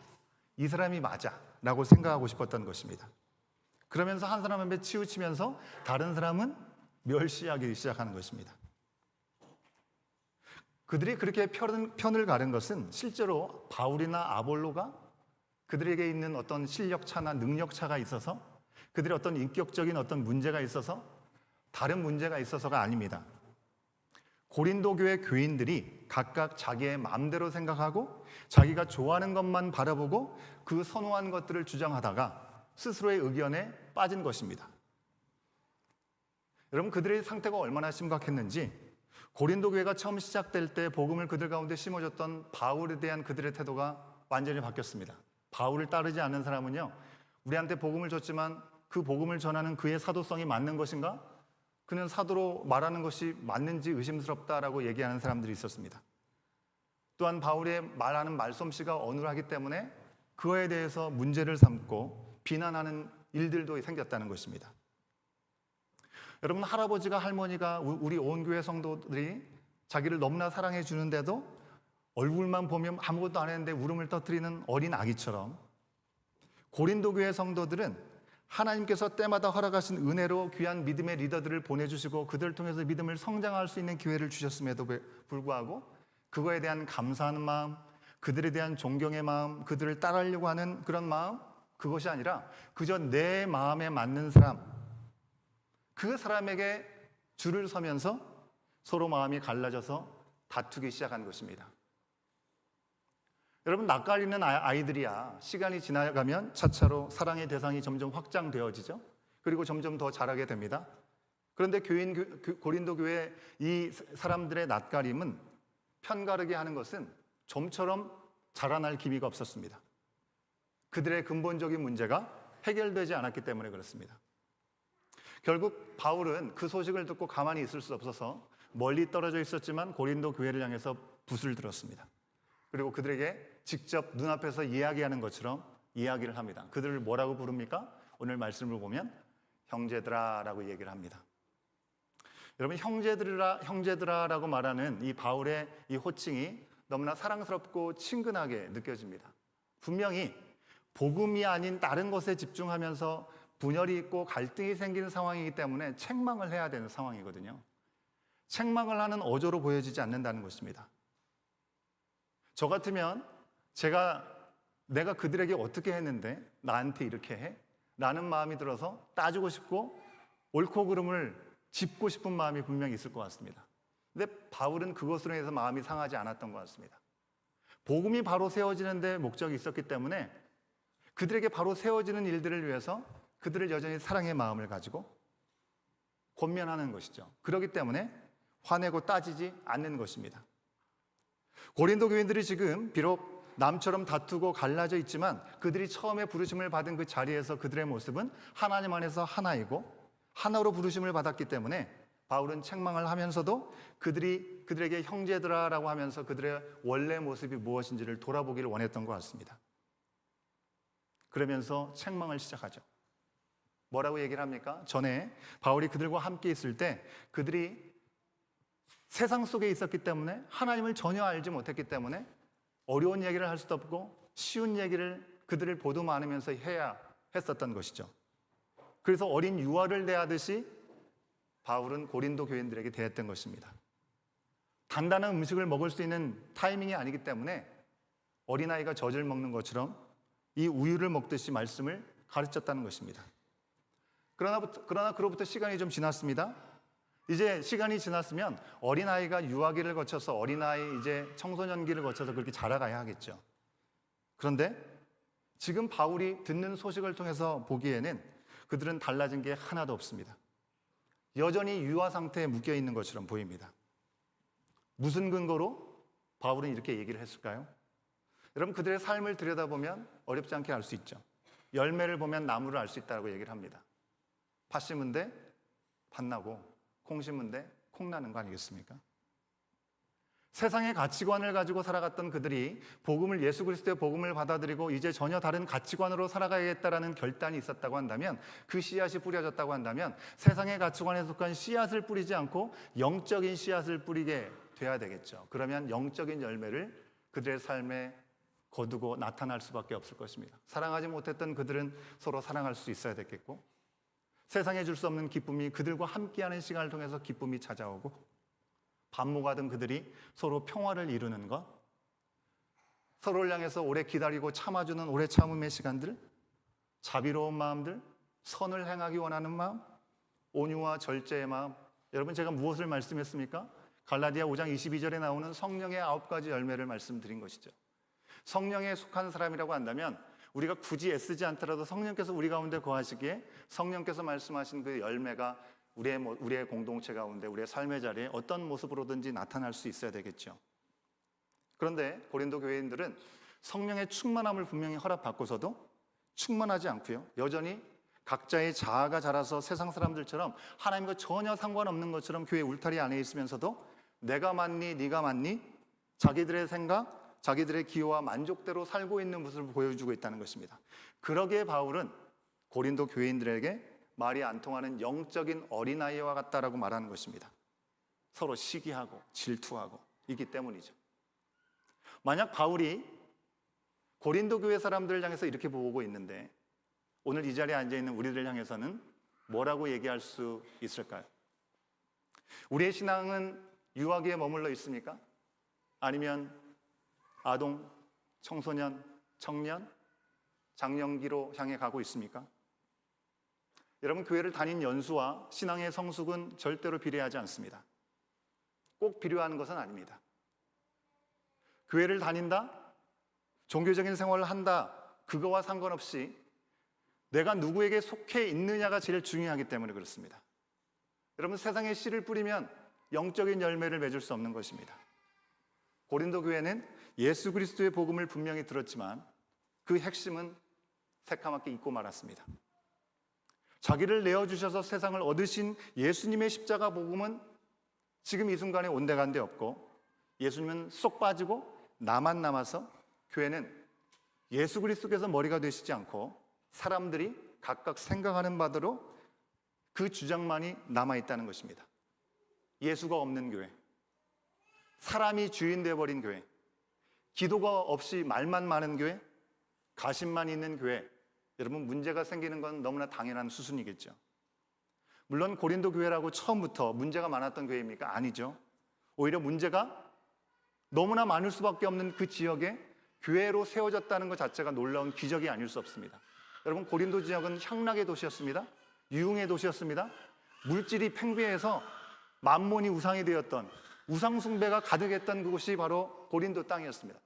이 사람이 맞아. 라고 생각하고 싶었던 것입니다. 그러면서 한 사람에게 치우치면서 다른 사람은 멸시하기 시작하는 것입니다. 그들이 그렇게 편을 가른 것은 실제로 바울이나 아볼로가 그들에게 있는 어떤 실력차나 능력차가 있어서 그들의 어떤 인격적인 어떤 문제가 있어서 다른 문제가 있어서가 아닙니다. 고린도 교회 교인들이 각각 자기의 마음대로 생각하고 자기가 좋아하는 것만 바라보고 그 선호한 것들을 주장하다가 스스로의 의견에 빠진 것입니다. 여러분, 그들의 상태가 얼마나 심각했는지 고린도 교회가 처음 시작될 때 복음을 그들 가운데 심어줬던 바울에 대한 그들의 태도가 완전히 바뀌었습니다. 바울을 따르지 않는 사람은요, 우리한테 복음을 줬지만 그 복음을 전하는 그의 사도성이 맞는 것인가? 그는 사도로 말하는 것이 맞는지 의심스럽다라고 얘기하는 사람들이 있었습니다. 또한 바울의 말하는 말솜씨가 어눌하기 때문에 그거에 대해서 문제를 삼고 비난하는 일들도 생겼다는 것입니다. 여러분, 할아버지가 할머니가 우리 온 교회 성도들이 자기를 너무나 사랑해 주는데도 얼굴만 보면 아무것도 안 했는데 울음을 터뜨리는 어린 아기처럼 고린도 교회 성도들은 하나님께서 때마다 허락하신 은혜로 귀한 믿음의 리더들을 보내주시고 그들을 통해서 믿음을 성장할 수 있는 기회를 주셨음에도 불구하고 그거에 대한 감사하는 마음, 그들에 대한 존경의 마음, 그들을 따르려고 하는 그런 마음, 그것이 아니라 그저 내 마음에 맞는 사람, 그 사람에게 줄을 서면서 서로 마음이 갈라져서 다투기 시작한 것입니다. 여러분, 낯가리는 아이들이야 시간이 지나가면 차차로 사랑의 대상이 점점 확장되어지죠. 그리고 점점 더 자라게 됩니다. 그런데 고린도 교회 이 사람들의 낯가림은 편가르게 하는 것은 좀처럼 자라날 기미가 없었습니다. 그들의 근본적인 문제가 해결되지 않았기 때문에 그렇습니다. 결국 바울은 그 소식을 듣고 가만히 있을 수 없어서 멀리 떨어져 있었지만 고린도 교회를 향해서 붓을 들었습니다. 그리고 그들에게 직접 눈앞에서 이야기하는 것처럼 이야기를 합니다. 그들을 뭐라고 부릅니까? 오늘 말씀을 보면 형제들아라고 얘기를 합니다. 여러분, 형제들아라고 말하는 이 바울의 이 호칭이 너무나 사랑스럽고 친근하게 느껴집니다. 분명히 복음이 아닌 다른 것에 집중하면서 분열이 있고 갈등이 생기는 상황이기 때문에 책망을 해야 되는 상황이거든요. 책망을 하는 어조로 보여지지 않는다는 것입니다. 저 같으면 내가 그들에게 어떻게 했는데 나한테 이렇게 해? 라는 마음이 들어서 따지고 싶고 옳고 그름을 짚고 싶은 마음이 분명히 있을 것 같습니다. 근데 바울은 그것으로 해서 마음이 상하지 않았던 것 같습니다. 복음이 바로 세워지는데 목적이 있었기 때문에 그들에게 바로 세워지는 일들을 위해서 그들을 여전히 사랑의 마음을 가지고 권면하는 것이죠. 그렇기 때문에 화내고 따지지 않는 것입니다. 고린도 교인들이 지금 비록 남처럼 다투고 갈라져 있지만 그들이 처음에 부르심을 받은 그 자리에서 그들의 모습은 하나님 안에서 하나이고 하나로 부르심을 받았기 때문에 바울은 책망을 하면서도 그들에게 형제들아라고 하면서 그들의 원래 모습이 무엇인지를 돌아보기를 원했던 것 같습니다. 그러면서 책망을 시작하죠. 뭐라고 얘기를 합니까? 전에 바울이 그들과 함께 있을 때 그들이 세상 속에 있었기 때문에 하나님을 전혀 알지 못했기 때문에 어려운 얘기를 할 수도 없고 쉬운 얘기를 그들을 보도 많으면서 해야 했었던 것이죠. 그래서 어린 유아를 대하듯이 바울은 고린도 교인들에게 대했던 것입니다. 단단한 음식을 먹을 수 있는 타이밍이 아니기 때문에 어린아이가 젖을 먹는 것처럼 이 우유를 먹듯이 말씀을 가르쳤다는 것입니다. 그러나 그로부터 시간이 좀 지났습니다. 이제 시간이 지났으면 어린아이가 유아기를 거쳐서 어린아이 이제 청소년기를 거쳐서 그렇게 자라가야 하겠죠. 그런데 지금 바울이 듣는 소식을 통해서 보기에는 그들은 달라진 게 하나도 없습니다. 여전히 유아 상태에 묶여 있는 것처럼 보입니다. 무슨 근거로 바울은 이렇게 얘기를 했을까요? 여러분, 그들의 삶을 들여다보면 어렵지 않게 알 수 있죠. 열매를 보면 나무를 알 수 있다고 얘기를 합니다. 팥 심은데 팥 나고 콩 심은데 콩 나는 거 아니겠습니까? 세상의 가치관을 가지고 살아갔던 그들이 예수 그리스도의 복음을 받아들이고 이제 전혀 다른 가치관으로 살아가야겠다라는 결단이 있었다고 한다면, 그 씨앗이 뿌려졌다고 한다면 세상의 가치관에 속한 씨앗을 뿌리지 않고 영적인 씨앗을 뿌리게 돼야 되겠죠. 그러면 영적인 열매를 그들의 삶에 거두고 나타날 수밖에 없을 것입니다. 사랑하지 못했던 그들은 서로 사랑할 수 있어야 됐겠고, 세상에 줄 수 없는 기쁨이 그들과 함께하는 시간을 통해서 기쁨이 찾아오고, 반모가던 그들이 서로 평화를 이루는 것, 서로를 향해서 오래 기다리고 참아주는 오래 참음의 시간들, 자비로운 마음들, 선을 행하기 원하는 마음, 온유와 절제의 마음. 여러분, 제가 무엇을 말씀했습니까? 갈라디아 5장 22절에 나오는 성령의 9가지 열매를 말씀드린 것이죠. 성령에 속한 사람이라고 한다면 우리가 굳이 애쓰지 않더라도 성령께서 우리 가운데 거하시기에 성령께서 말씀하신 그 열매가 우리의 공동체 가운데, 우리의 삶의 자리에 어떤 모습으로든지 나타날 수 있어야 되겠죠. 그런데 고린도 교회인들은 성령의 충만함을 분명히 허락받고서도 충만하지 않고요, 여전히 각자의 자아가 자라서 세상 사람들처럼 하나님과 전혀 상관없는 것처럼 교회 울타리 안에 있으면서도 내가 맞니 네가 맞니, 자기들의 생각, 자기들의 기호와 만족대로 살고 있는 모습을 보여주고 있다는 것입니다. 그러기에 바울은 고린도 교회인들에게 말이 안 통하는 영적인 어린아이와 같다라고 말하는 것입니다. 서로 시기하고 질투하고 있기 때문이죠. 만약 바울이 고린도 교회 사람들을 향해서 이렇게 보고 있는데, 오늘 이 자리에 앉아있는 우리를 향해서는 뭐라고 얘기할 수 있을까요? 우리의 신앙은 유아기에 머물러 있습니까? 아니면 아동, 청소년, 청년, 장년기로 향해 가고 있습니까? 여러분, 교회를 다닌 연수와 신앙의 성숙은 절대로 비례하지 않습니다. 꼭 필요한 것은 아닙니다. 교회를 다닌다, 종교적인 생활을 한다, 그거와 상관없이 내가 누구에게 속해 있느냐가 제일 중요하기 때문에 그렇습니다. 여러분, 세상에 씨를 뿌리면 영적인 열매를 맺을 수 없는 것입니다. 고린도 교회는 예수 그리스도의 복음을 분명히 들었지만 그 핵심은 새까맣게 잊고 말았습니다. 자기를 내어주셔서 세상을 얻으신 예수님의 십자가 복음은 지금 이 순간에 온데간데 없고, 예수님은 쏙 빠지고 나만 남아서 교회는 예수 그리스도께서 머리가 되시지 않고 사람들이 각각 생각하는 바대로 그 주장만이 남아있다는 것입니다. 예수가 없는 교회, 사람이 주인 되어버린 교회, 기도가 없이 말만 많은 교회, 가심만 있는 교회, 여러분, 문제가 생기는 건 너무나 당연한 수순이겠죠. 물론 고린도 교회라고 처음부터 문제가 많았던 교회입니까? 아니죠. 오히려 문제가 너무나 많을 수밖에 없는 그 지역에 교회로 세워졌다는 것 자체가 놀라운 기적이 아닐 수 없습니다. 여러분, 고린도 지역은 향락의 도시였습니다. 유흥의 도시였습니다. 물질이 팽배해서 만몬이 우상이 되었던, 우상 숭배가 가득했던 그곳이 바로 고린도 땅이었습니다.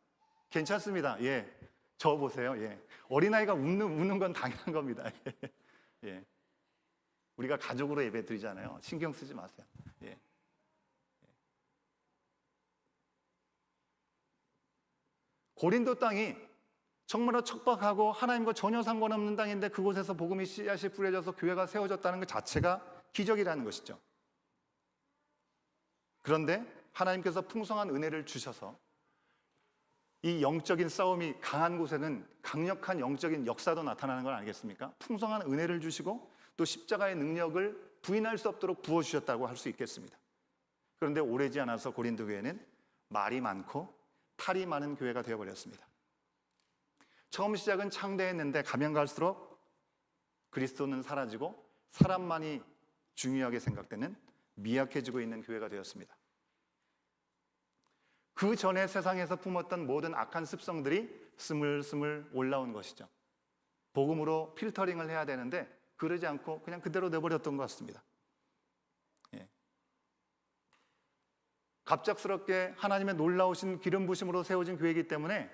괜찮습니다. 예. 저 보세요. 예. 어린아이가 우는 건 당연한 겁니다. 예. 우리가 가족으로 예배 드리잖아요. 신경 쓰지 마세요. 예. 고린도 땅이 정말로 척박하고 하나님과 전혀 상관없는 땅인데 그곳에서 복음의 씨앗이 뿌려져서 교회가 세워졌다는 것 자체가 기적이라는 것이죠. 그런데 하나님께서 풍성한 은혜를 주셔서 이 영적인 싸움이 강한 곳에는 강력한 영적인 역사도 나타나는 걸 알겠습니까? 풍성한 은혜를 주시고 또 십자가의 능력을 부인할 수 없도록 부어주셨다고 할 수 있겠습니다. 그런데 오래지 않아서 고린도 교회는 말이 많고 탈이 많은 교회가 되어버렸습니다. 처음 시작은 창대했는데 가면 갈수록 그리스도는 사라지고 사람만이 중요하게 생각되는 미약해지고 있는 교회가 되었습니다. 그 전에 세상에서 품었던 모든 악한 습성들이 스물스물 올라온 것이죠. 복음으로 필터링을 해야 되는데 그러지 않고 그냥 그대로 내버렸던 것 같습니다. 예. 갑작스럽게 하나님의 놀라우신 기름 부심으로 세워진 교회이기 때문에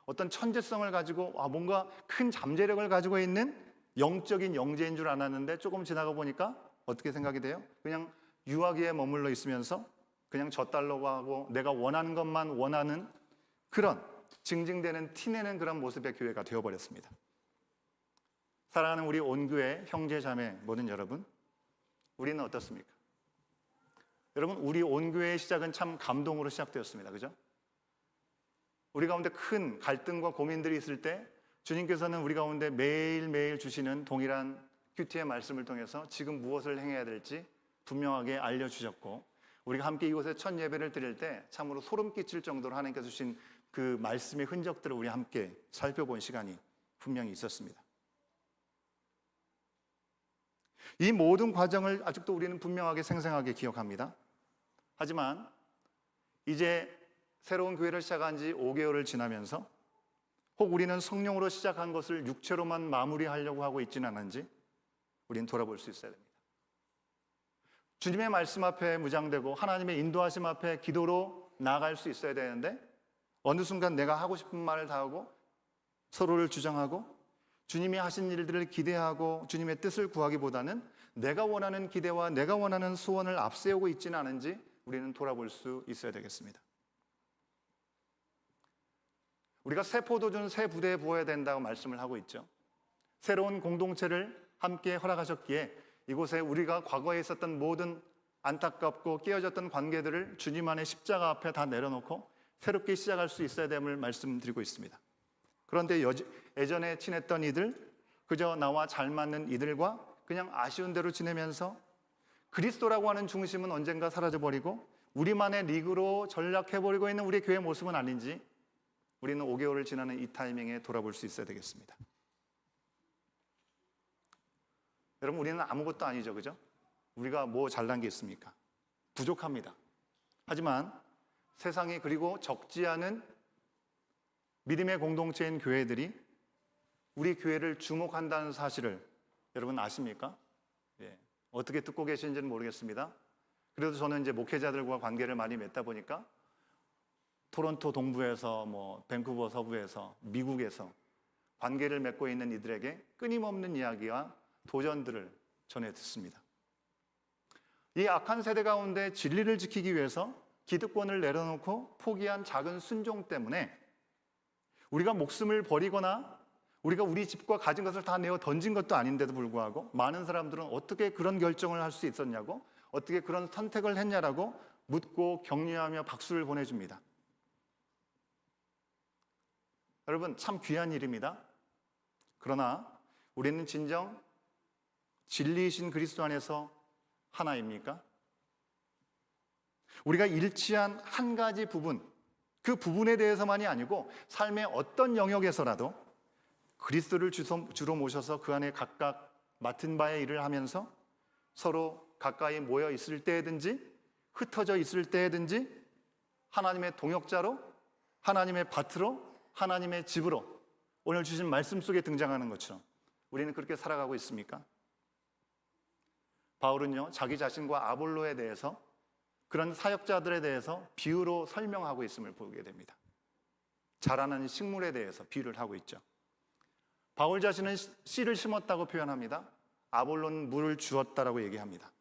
어떤 천재성을 가지고 뭔가 큰 잠재력을 가지고 있는 영적인 영재인 줄 알았는데 조금 지나가 보니까 어떻게 생각이 돼요? 그냥 유아기에 머물러 있으면서 그냥 젖달라고 하고 내가 원하는 것만 원하는 그런 징징대는 티내는 그런 모습의 교회가 되어버렸습니다. 사랑하는 우리 온교회 형제 자매 모든 여러분, 우리는 어떻습니까? 여러분, 우리 온교회의 시작은 참 감동으로 시작되었습니다. 그죠? 우리 가운데 큰 갈등과 고민들이 있을 때 주님께서는 우리 가운데 매일매일 주시는 동일한 큐티의 말씀을 통해서 지금 무엇을 행해야 될지 분명하게 알려주셨고, 우리가 함께 이곳에 첫 예배를 드릴 때 참으로 소름 끼칠 정도로 하나님께서 주신 그 말씀의 흔적들을 우리 함께 살펴본 시간이 분명히 있었습니다. 이 모든 과정을 아직도 우리는 분명하게 생생하게 기억합니다. 하지만 이제 새로운 교회를 시작한 지 5개월을 지나면서 혹 우리는 성령으로 시작한 것을 육체로만 마무리하려고 하고 있지는 않은지 우리는 돌아볼 수 있어야 됩니다. 주님의 말씀 앞에 무장되고 하나님의 인도하심 앞에 기도로 나아갈 수 있어야 되는데 어느 순간 내가 하고 싶은 말을 다 하고 서로를 주장하고 주님이 하신 일들을 기대하고 주님의 뜻을 구하기보다는 내가 원하는 기대와 내가 원하는 소원을 앞세우고 있지는 않은지 우리는 돌아볼 수 있어야 되겠습니다. 우리가 새 포도주는 새 부대에 부어야 된다고 말씀을 하고 있죠. 새로운 공동체를 함께 허락하셨기에 이곳에 우리가 과거에 있었던 모든 안타깝고 깨어졌던 관계들을 주님 안의 십자가 앞에 다 내려놓고 새롭게 시작할 수 있어야 됨을 말씀드리고 있습니다. 그런데 예전에 친했던 이들, 그저 나와 잘 맞는 이들과 그냥 아쉬운 대로 지내면서 그리스도라고 하는 중심은 언젠가 사라져버리고 우리만의 리그로 전락해버리고 있는 우리 교회 모습은 아닌지 우리는 5개월을 지나는 이 타이밍에 돌아볼 수 있어야 되겠습니다. 여러분, 우리는 아무것도 아니죠, 그죠? 우리가 뭐 잘난 게 있습니까? 부족합니다. 하지만 세상이 그리고 적지 않은 믿음의 공동체인 교회들이 우리 교회를 주목한다는 사실을 여러분 아십니까? 예. 어떻게 듣고 계신지는 모르겠습니다. 그래도 저는 이제 목회자들과 관계를 많이 맺다 보니까 토론토 동부에서 밴쿠버 서부에서 미국에서 관계를 맺고 있는 이들에게 끊임없는 이야기와 도전들을 전해 듣습니다. 이 악한 세대 가운데 진리를 지키기 위해서 기득권을 내려놓고 포기한 작은 순종 때문에 우리가 목숨을 버리거나 우리가 우리 집과 가진 것을 다 내어 던진 것도 아닌데도 불구하고 많은 사람들은 어떻게 그런 결정을 할 수 있었냐고, 어떻게 그런 선택을 했냐라고 묻고 격려하며 박수를 보내줍니다. 여러분, 참 귀한 일입니다. 그러나 우리는 진정 진리이신 그리스도 안에서 하나입니까? 우리가 일치한 한 가지 부분, 그 부분에 대해서만이 아니고 삶의 어떤 영역에서라도 그리스도를 주로 모셔서 그 안에 각각 맡은 바의 일을 하면서 서로 가까이 모여 있을 때든지 흩어져 있을 때든지 하나님의 동역자로, 하나님의 밭으로, 하나님의 집으로 오늘 주신 말씀 속에 등장하는 것처럼 우리는 그렇게 살아가고 있습니까? 바울은요, 자기 자신과 아볼로에 대해서 그런 사역자들에 대해서 비유로 설명하고 있음을 보게 됩니다. 자라나는 식물에 대해서 비유를 하고 있죠. 바울 자신은 씨를 심었다고 표현합니다. 아볼로는 물을 주었다라고 얘기합니다.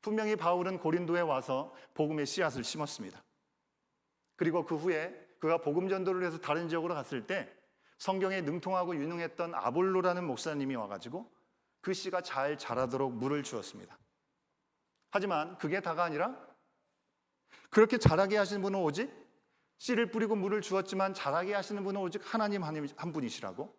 분명히 바울은 고린도에 와서 복음의 씨앗을 심었습니다. 그리고 그 후에 그가 복음 전도를 해서 다른 지역으로 갔을 때 성경에 능통하고 유능했던 아볼로라는 목사님이 와가지고 그 씨가 잘 자라도록 물을 주었습니다. 하지만 그게 다가 아니라 그렇게 자라게 하시는 분은 오직 씨를 뿌리고 물을 주었지만 자라게 하시는 분은 오직 하나님 한 분이시라고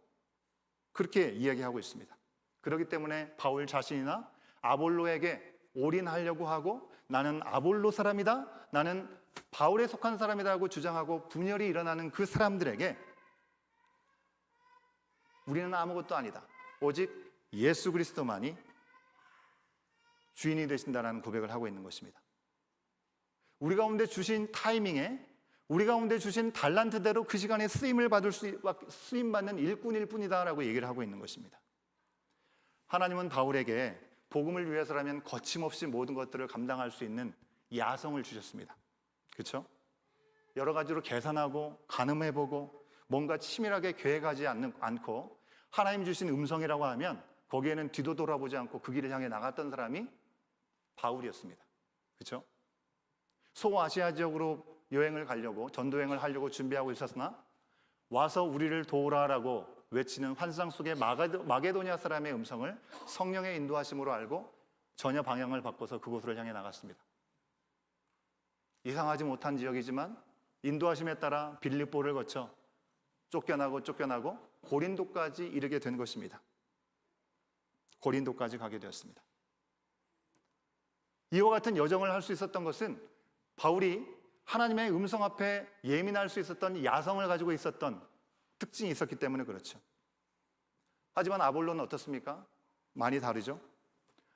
그렇게 이야기하고 있습니다. 그렇기 때문에 바울 자신이나 아볼로에게 올인하려고 하고 나는 아볼로 사람이다, 나는 바울에 속한 사람이다 하고 주장하고 분열이 일어나는 그 사람들에게 우리는 아무것도 아니다, 오직 예수 그리스도만이 주인이 되신다라는 고백을 하고 있는 것입니다. 우리 가운데 주신 타이밍에 우리 가운데 주신 달란트대로 그 시간에 쓰임받는 일꾼일 뿐이다라고 얘기를 하고 있는 것입니다. 하나님은 바울에게 복음을 위해서라면 거침없이 모든 것들을 감당할 수 있는 야성을 주셨습니다. 그렇죠? 여러 가지로 계산하고 가늠해보고 뭔가 치밀하게 계획하지 않고 하나님 주신 음성이라고 하면 거기에는 뒤도 돌아보지 않고 그 길을 향해 나갔던 사람이 바울이었습니다. 그렇죠? 소아시아 지역으로 여행을 가려고 전도여행을 하려고 준비하고 있었으나 와서 우리를 도우라라고 외치는 환상 속의 마게도냐 사람의 음성을 성령의 인도하심으로 알고 전혀 방향을 바꿔서 그곳으로 향해 나갔습니다. 이상하지 못한 지역이지만 인도하심에 따라 빌립보를 거쳐 쫓겨나고 고린도까지 이르게 된 것입니다. 고린도까지 가게 되었습니다. 이와 같은 여정을 할 수 있었던 것은 바울이 하나님의 음성 앞에 예민할 수 있었던 야성을 가지고 있었던 특징이 있었기 때문에 그렇죠. 하지만 아볼로는 어떻습니까? 많이 다르죠.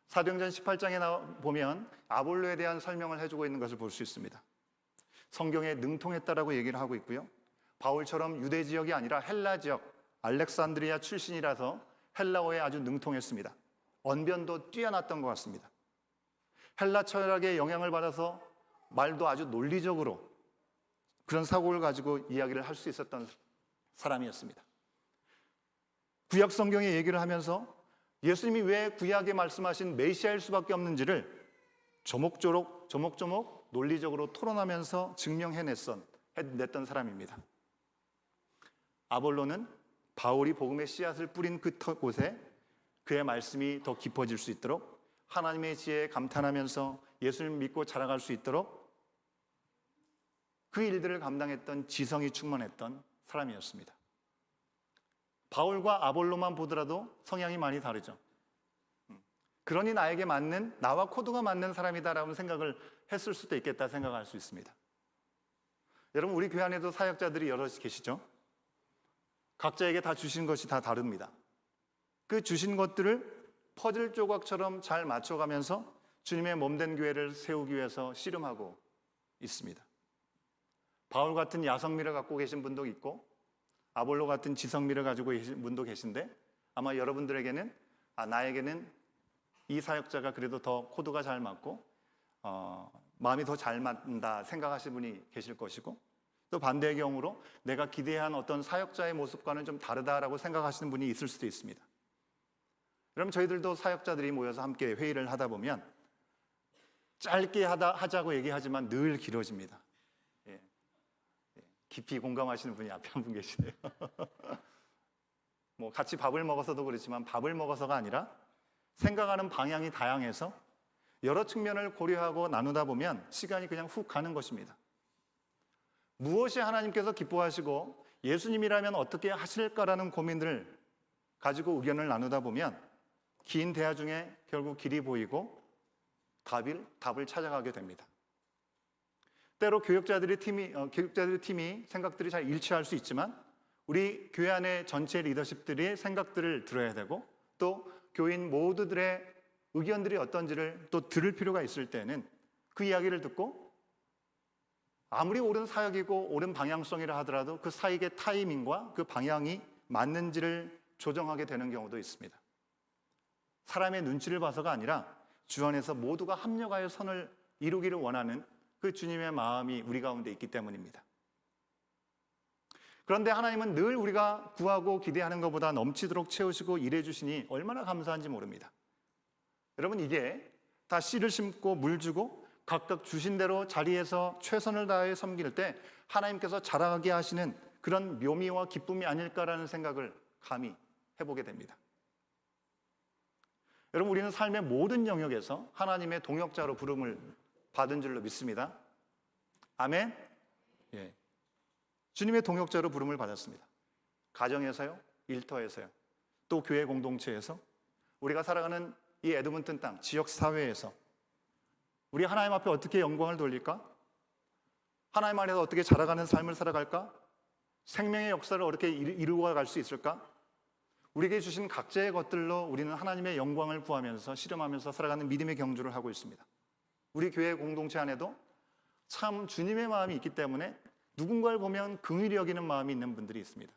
사도행전 18장에 보면 아볼로에 대한 설명을 해주고 있는 것을 볼 수 있습니다. 성경에 능통했다라고 얘기를 하고 있고요. 바울처럼 유대 지역이 아니라 헬라 지역, 알렉산드리아 출신이라서 헬라어에 아주 능통했습니다. 언변도 뛰어났던 것 같습니다. 헬라 철학의 영향을 받아서 말도 아주 논리적으로 그런 사고를 가지고 이야기를 할 수 있었던 사람이었습니다. 구약 성경의 얘기를 하면서 예수님이 왜 구약에 말씀하신 메시아일 수밖에 없는지를 조목조목 논리적으로 토론하면서 증명해냈던 사람입니다. 아볼로는 바울이 복음의 씨앗을 뿌린 그 곳에 그의 말씀이 더 깊어질 수 있도록 하나님의 지혜에 감탄하면서 예수님을 믿고 자라갈 수 있도록 그 일들을 감당했던 지성이 충만했던 사람이었습니다. 바울과 아볼로만 보더라도 성향이 많이 다르죠. 그러니 나에게 맞는, 나와 코드가 맞는 사람이다라는 생각을 했을 수도 있겠다 생각할 수 있습니다. 여러분, 우리 교회 안에도 사역자들이 여럿이 계시죠? 각자에게 다 주신 것이 다 다릅니다. 그 주신 것들을 퍼즐 조각처럼 잘 맞춰가면서 주님의 몸된 교회를 세우기 위해서 씨름하고 있습니다. 바울 같은 야성미를 갖고 계신 분도 있고 아볼로 같은 지성미를 가지고 계신 분도 계신데 아마 여러분들에게는 나에게는 이 사역자가 그래도 더 코드가 잘 맞고 마음이 더 잘 맞는다 생각하시는 분이 계실 것이고 또 반대의 경우로 내가 기대한 어떤 사역자의 모습과는 좀 다르다라고 생각하시는 분이 있을 수도 있습니다. 그럼 저희들도 사역자들이 모여서 함께 회의를 하다 보면 짧게 하자고 얘기하지만 늘 길어집니다. 깊이 공감하시는 분이 앞에 한 분 계시네요. 뭐 같이 밥을 먹어서도 그렇지만 밥을 먹어서가 아니라 생각하는 방향이 다양해서 여러 측면을 고려하고 나누다 보면 시간이 그냥 훅 가는 것입니다. 무엇이 하나님께서 기뻐하시고 예수님이라면 어떻게 하실까라는 고민들을 가지고 의견을 나누다 보면 긴 대화 중에 결국 길이 보이고 답을 찾아가게 됩니다. 때로 교육자들의 팀이 생각들이 잘 일치할 수 있지만 우리 교회 안의 전체 리더십들의 생각들을 들어야 되고 또 교인 모두들의 의견들이 어떤지를 또 들을 필요가 있을 때는 그 이야기를 듣고 아무리 옳은 사역이고 옳은 방향성이라 하더라도 그 사역의 타이밍과 그 방향이 맞는지를 조정하게 되는 경우도 있습니다. 사람의 눈치를 봐서가 아니라 주 안에서 모두가 합력하여 선을 이루기를 원하는 그 주님의 마음이 우리 가운데 있기 때문입니다. 그런데 하나님은 늘 우리가 구하고 기대하는 것보다 넘치도록 채우시고 일해 주시니 얼마나 감사한지 모릅니다. 여러분, 이게 다 씨를 심고 물 주고 각각 주신 대로 자리에서 최선을 다해 섬길 때 하나님께서 자라게 하시는 그런 묘미와 기쁨이 아닐까라는 생각을 감히 해보게 됩니다. 여러분, 우리는 삶의 모든 영역에서 하나님의 동역자로 부름을 받은 줄로 믿습니다. 아멘. 예. 주님의 동역자로 부름을 받았습니다. 가정에서요, 일터에서요, 또 교회 공동체에서, 우리가 살아가는 이 에드문튼 땅 지역 사회에서 우리 하나님 앞에 어떻게 영광을 돌릴까? 하나님 안에서 어떻게 자라가는 삶을 살아갈까? 생명의 역사를 어떻게 이루어갈 수 있을까? 우리에게 주신 각자의 것들로 우리는 하나님의 영광을 구하면서 실험하면서 살아가는 믿음의 경주를 하고 있습니다. 우리 교회 공동체 안에도 참 주님의 마음이 있기 때문에 누군가를 보면 긍휼히 여기는 마음이 있는 분들이 있습니다.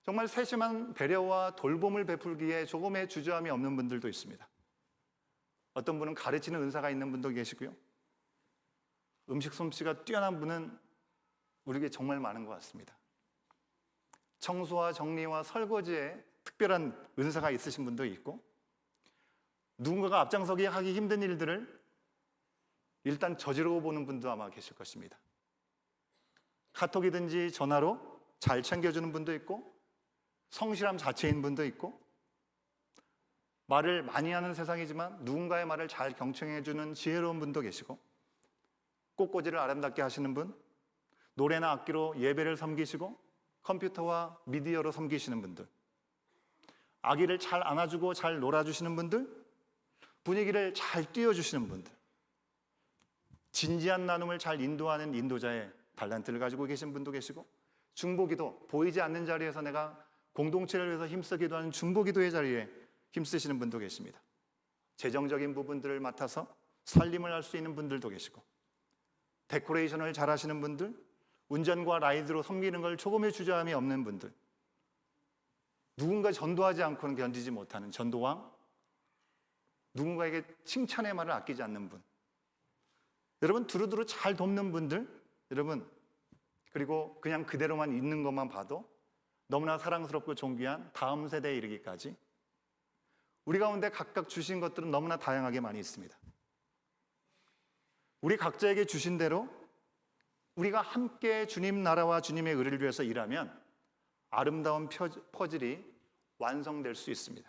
정말 세심한 배려와 돌봄을 베풀기에 조금의 주저함이 없는 분들도 있습니다. 어떤 분은 가르치는 은사가 있는 분도 계시고요, 음식 솜씨가 뛰어난 분은 우리에게 정말 많은 것 같습니다. 청소와 정리와 설거지에 특별한 은사가 있으신 분도 있고, 누군가가 앞장서기 하기 힘든 일들을 일단 저지르고 보는 분도 아마 계실 것입니다. 카톡이든지 전화로 잘 챙겨주는 분도 있고, 성실함 자체인 분도 있고, 말을 많이 하는 세상이지만 누군가의 말을 잘 경청해주는 지혜로운 분도 계시고, 꽃꽂이를 아름답게 하시는 분, 노래나 악기로 예배를 섬기시고 컴퓨터와 미디어로 섬기시는 분들, 아기를 잘 안아주고 잘 놀아주시는 분들, 분위기를 잘 띄워주시는 분들, 진지한 나눔을 잘 인도하는 인도자의 달란트를 가지고 계신 분도 계시고, 중보기도, 보이지 않는 자리에서 내가 공동체를 위해서 힘쓰기도 하는 중보기도의 자리에 힘쓰시는 분도 계십니다. 재정적인 부분들을 맡아서 살림을 할 수 있는 분들도 계시고, 데코레이션을 잘 하시는 분들, 운전과 라이드로 섬기는 걸 조금의 주저함이 없는 분들, 누군가 전도하지 않고는 견디지 못하는 전도왕, 누군가에게 칭찬의 말을 아끼지 않는 분, 여러분 두루두루 잘 돕는 분들, 여러분, 그리고 그냥 그대로만 있는 것만 봐도 너무나 사랑스럽고 존귀한 다음 세대에 이르기까지 우리 가운데 각각 주신 것들은 너무나 다양하게 많이 있습니다. 우리 각자에게 주신 대로 우리가 함께 주님 나라와 주님의 의를 위해서 일하면 아름다운 퍼즐이 완성될 수 있습니다.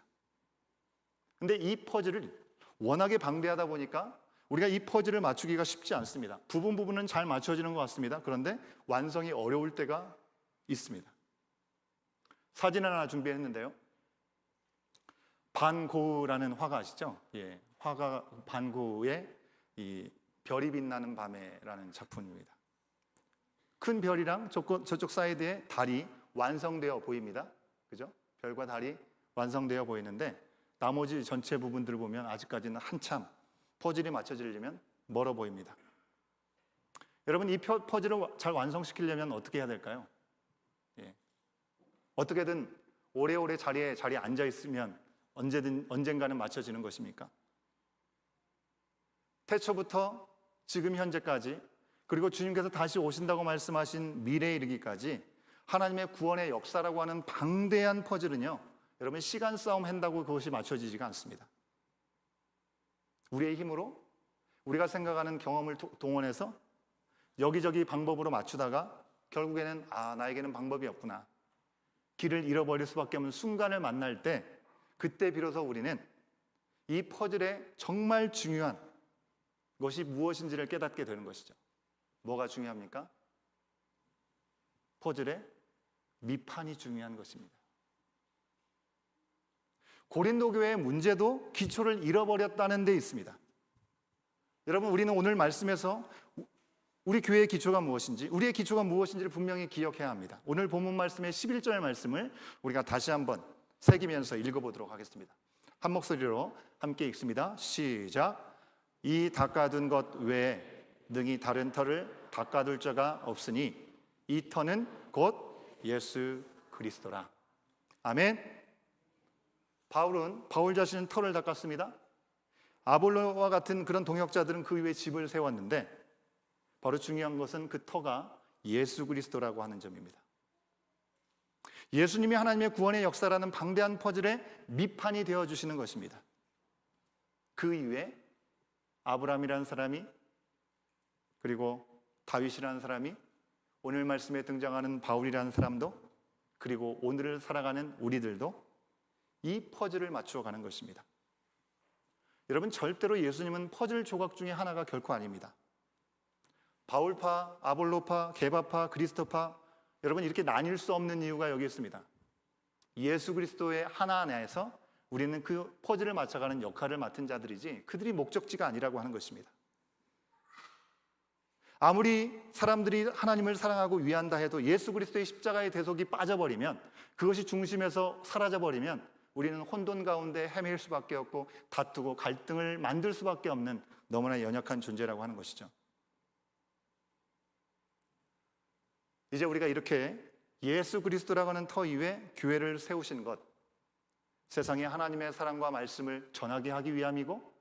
근데 이 퍼즐을 워낙에 방대하다 보니까 우리가 이 퍼즐을 맞추기가 쉽지 않습니다. 부분은 잘 맞춰지는 것 같습니다. 그런데 완성이 어려울 때가 있습니다. 사진을 하나 준비했는데요, 반고흐라는 화가 아시죠? 예, 화가 반고흐의 이 별이 빛나는 밤에라는 작품입니다. 큰 별이랑 저쪽 사이드에 달이 완성되어 보입니다. 그죠? 별과 달이 완성되어 보이는데 나머지 전체 부분들을 보면 아직까지는 한참 퍼즐이 맞춰지려면 멀어 보입니다. 여러분, 이 퍼즐을 잘 완성시키려면 어떻게 해야 될까요? 예. 어떻게든 오래오래 자리에 앉아 있으면 언젠가는 맞춰지는 것입니까? 태초부터 지금 현재까지, 그리고 주님께서 다시 오신다고 말씀하신 미래에 이르기까지 하나님의 구원의 역사라고 하는 방대한 퍼즐은요, 여러분 시간 싸움 한다고 그것이 맞춰지지가 않습니다. 우리의 힘으로, 우리가 생각하는 경험을 동원해서 여기저기 방법으로 맞추다가 결국에는 나에게는 방법이 없구나, 길을 잃어버릴 수밖에 없는 순간을 만날 때, 그때 비로소 우리는 이 퍼즐의 정말 중요한 것이 무엇인지를 깨닫게 되는 것이죠. 뭐가 중요합니까? 퍼즐의 밑판이 중요한 것입니다. 고린도 교회의 문제도 기초를 잃어버렸다는 데 있습니다. 여러분, 우리는 오늘 말씀에서 우리 교회의 기초가 무엇인지, 우리의 기초가 무엇인지를 분명히 기억해야 합니다. 오늘 본문 말씀의 11절 말씀을 우리가 다시 한번 새기면서 읽어보도록 하겠습니다. 한 목소리로 함께 읽습니다. 시작. 이 닦아둔 것 외에 능히 다른 터를 닦아둘 자가 없으니 이 터는 곧 예수 그리스도라. 아멘. 바울 자신은 터를 닦았습니다. 아볼로와 같은 그런 동역자들은 그 위에 집을 세웠는데, 바로 중요한 것은 그 터가 예수 그리스도라고 하는 점입니다. 예수님이 하나님의 구원의 역사라는 방대한 퍼즐의 밑판이 되어주시는 것입니다. 그 이후에 아브라함이라는 사람이, 그리고 다윗이라는 사람이, 오늘 말씀에 등장하는 바울이라는 사람도, 그리고 오늘을 살아가는 우리들도 이 퍼즐을 맞추어 가는 것입니다. 여러분, 절대로 예수님은 퍼즐 조각 중에 하나가 결코 아닙니다. 바울파, 아볼로파, 게바파, 그리스도파, 여러분 이렇게 나뉠 수 없는 이유가 여기 있습니다. 예수 그리스도의 하나 안에서 우리는 그 퍼즐을 맞춰가는 역할을 맡은 자들이지 그들이 목적지가 아니라고 하는 것입니다. 아무리 사람들이 하나님을 사랑하고 위한다 해도 예수 그리스도의 십자가의 대속이 빠져버리면, 그것이 중심에서 사라져버리면 우리는 혼돈 가운데 헤맬 수밖에 없고 다투고 갈등을 만들 수밖에 없는 너무나 연약한 존재라고 하는 것이죠. 이제 우리가 이렇게 예수 그리스도라고 하는 터 위에 교회를 세우신 것, 세상에 하나님의 사랑과 말씀을 전하게 하기 위함이고,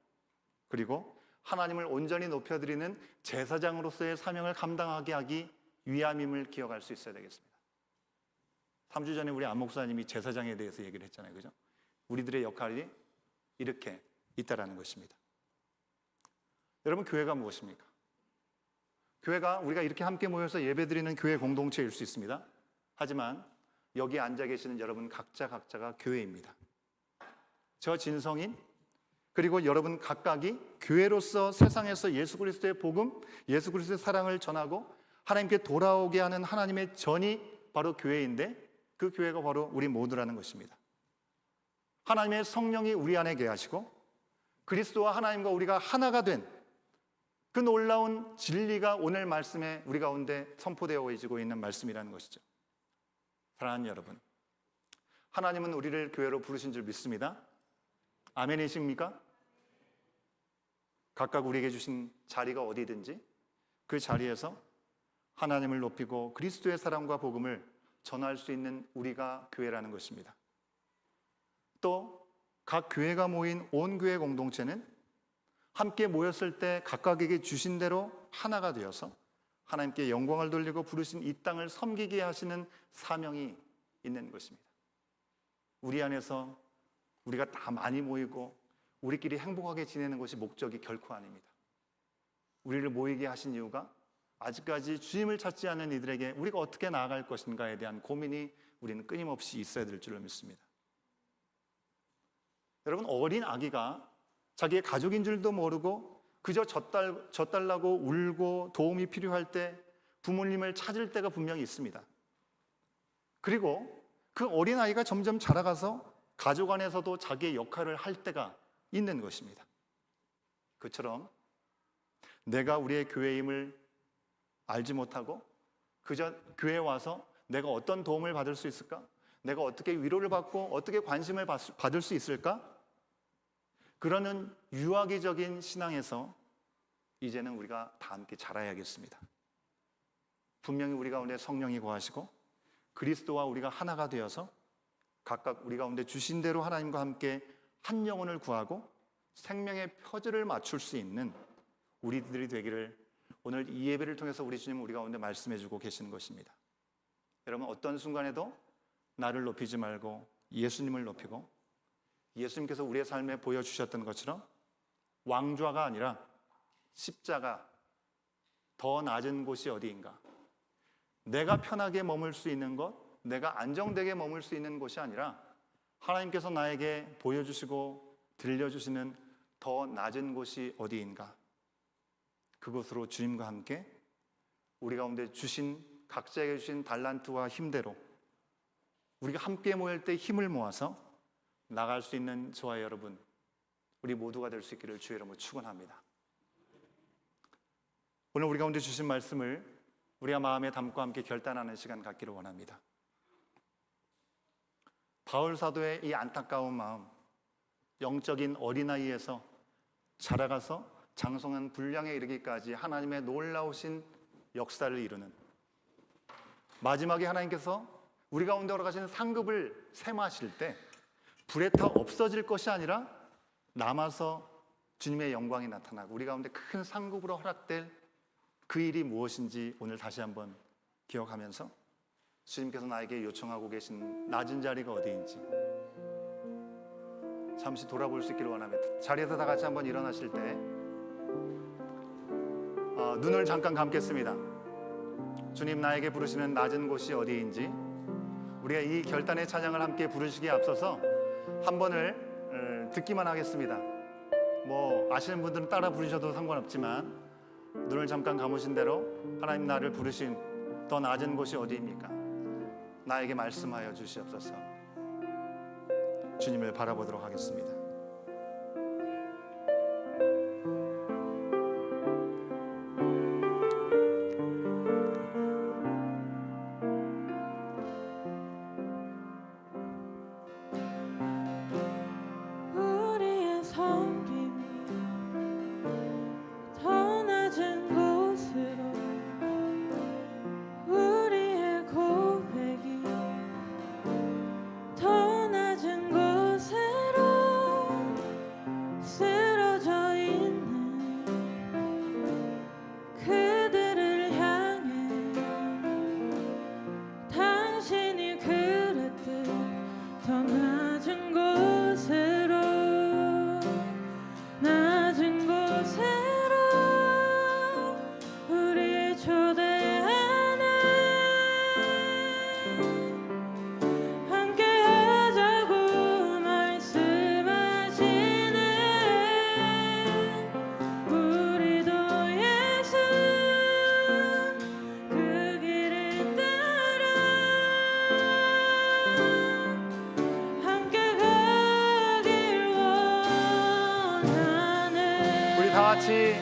그리고 하나님을 온전히 높여드리는 제사장으로서의 사명을 감당하게 하기 위함임을 기억할 수 있어야 되겠습니다. 3주 전에 우리 안 목사님이 제사장에 대해서 얘기를 했잖아요, 그죠? 우리들의 역할이 이렇게 있다라는 것입니다. 여러분, 교회가 무엇입니까? 교회가 우리가 이렇게 함께 모여서 예배드리는 교회 공동체일 수 있습니다. 하지만 여기 앉아 계시는 여러분 각자가 교회입니다. 저 진성인, 그리고 여러분 각각이 교회로서 세상에서 예수 그리스도의 복음, 예수 그리스도의 사랑을 전하고 하나님께 돌아오게 하는 하나님의 전이 바로 교회인데, 그 교회가 바로 우리 모두라는 것입니다. 하나님의 성령이 우리 안에 계하시고 그리스도와 하나님과 우리가 하나가 된 그 놀라운 진리가 오늘 말씀에 우리 가운데 선포되어지고 있는 말씀이라는 것이죠. 사랑하는 여러분, 하나님은 우리를 교회로 부르신 줄 믿습니다. 아멘이십니까? 각각 우리에게 주신 자리가 어디든지 그 자리에서 하나님을 높이고 그리스도의 사랑과 복음을 전할 수 있는 우리가 교회라는 것입니다. 또 각 교회가 모인 온 교회 공동체는 함께 모였을 때 각각에게 주신 대로 하나가 되어서 하나님께 영광을 돌리고 부르신 이 땅을 섬기게 하시는 사명이 있는 것입니다. 우리 안에서 우리가 다 많이 모이고 우리끼리 행복하게 지내는 것이 목적이 결코 아닙니다. 우리를 모이게 하신 이유가 아직까지 주님을 찾지 않는 이들에게 우리가 어떻게 나아갈 것인가에 대한 고민이 우리는 끊임없이 있어야 될 줄로 믿습니다. 여러분, 어린 아기가 자기의 가족인 줄도 모르고 그저 젖달라고 울고 도움이 필요할 때 부모님을 찾을 때가 분명히 있습니다. 그리고 그 어린아이가 점점 자라가서 가족 안에서도 자기의 역할을 할 때가 있는 것입니다. 그처럼 내가 우리의 교회임을 알지 못하고 그저 교회에 와서 내가 어떤 도움을 받을 수 있을까? 내가 어떻게 위로를 받고 어떻게 관심을 받을 수 있을까? 그러는 유아기적인 신앙에서 이제는 우리가 다 함께 자라야겠습니다. 분명히 우리 가운데 성령이 거하시고 그리스도와 우리가 하나가 되어서 각각 우리 가운데 주신 대로 하나님과 함께 한 영혼을 구하고 생명의 퍼즐을 맞출 수 있는 우리들이 되기를 오늘 이 예배를 통해서 우리 주님은 우리 가운데 말씀해 주고 계시는 것입니다. 여러분, 어떤 순간에도 나를 높이지 말고 예수님을 높이고 예수님께서 우리의 삶에 보여주셨던 것처럼 왕좌가 아니라 십자가, 더 낮은 곳이 어디인가? 내가 편하게 머물 수 있는 것, 내가 안정되게 머물 수 있는 곳이 아니라 하나님께서 나에게 보여주시고 들려주시는 더 낮은 곳이 어디인가? 그곳으로 주님과 함께 우리 가운데 주신, 각자에게 주신 달란트와 힘대로 우리가 함께 모일 때 힘을 모아서 나갈 수 있는 저와 여러분, 우리 모두가 될 수 있기를 주의 이름으로 축원합니다. 오늘 우리 가운데 주신 말씀을 우리가 마음에 담고 함께 결단하는 시간 갖기를 원합니다. 바울 사도의 이 안타까운 마음, 영적인 어린아이에서 자라가서 장성한 분량에 이르기까지 하나님의 놀라우신 역사를 이루는, 마지막에 하나님께서 우리 가운데 허락하신 상급을 셈하실 때 불에 타 없어질 것이 아니라 남아서 주님의 영광이 나타나고 우리 가운데 큰 상급으로 허락될 그 일이 무엇인지 오늘 다시 한번 기억하면서 주님께서 나에게 요청하고 계신 낮은 자리가 어디인지 잠시 돌아볼 수 있기를 원합니다. 자리에서 다 같이 한번 일어나실 때 눈을 잠깐 감겠습니다. 주님, 나에게 부르시는 낮은 곳이 어디인지 우리가 이 결단의 찬양을 함께 부르시기에 앞서서 한 번을 듣기만 하겠습니다. 뭐 아시는 분들은 따라 부르셔도 상관없지만 눈을 잠깐 감으신 대로 하나님 나를 부르신 더 낮은 곳이 어디입니까? 나에게 말씀하여 주시옵소서. 주님을 바라보도록 하겠습니다. 우리의 섬김이 더 낮은 곳으로, 우리의 고백이 더 낮은 곳으로 쓰러져 있는 그들을 향해 당신이 그랬듯 더 낮은 곳으로, 낮은 곳으로 우리 초대하네. 함께 하자고 말씀하시네. 우리도 예수 그 길을 따라 함께 가길 원하네. 우리 다 같이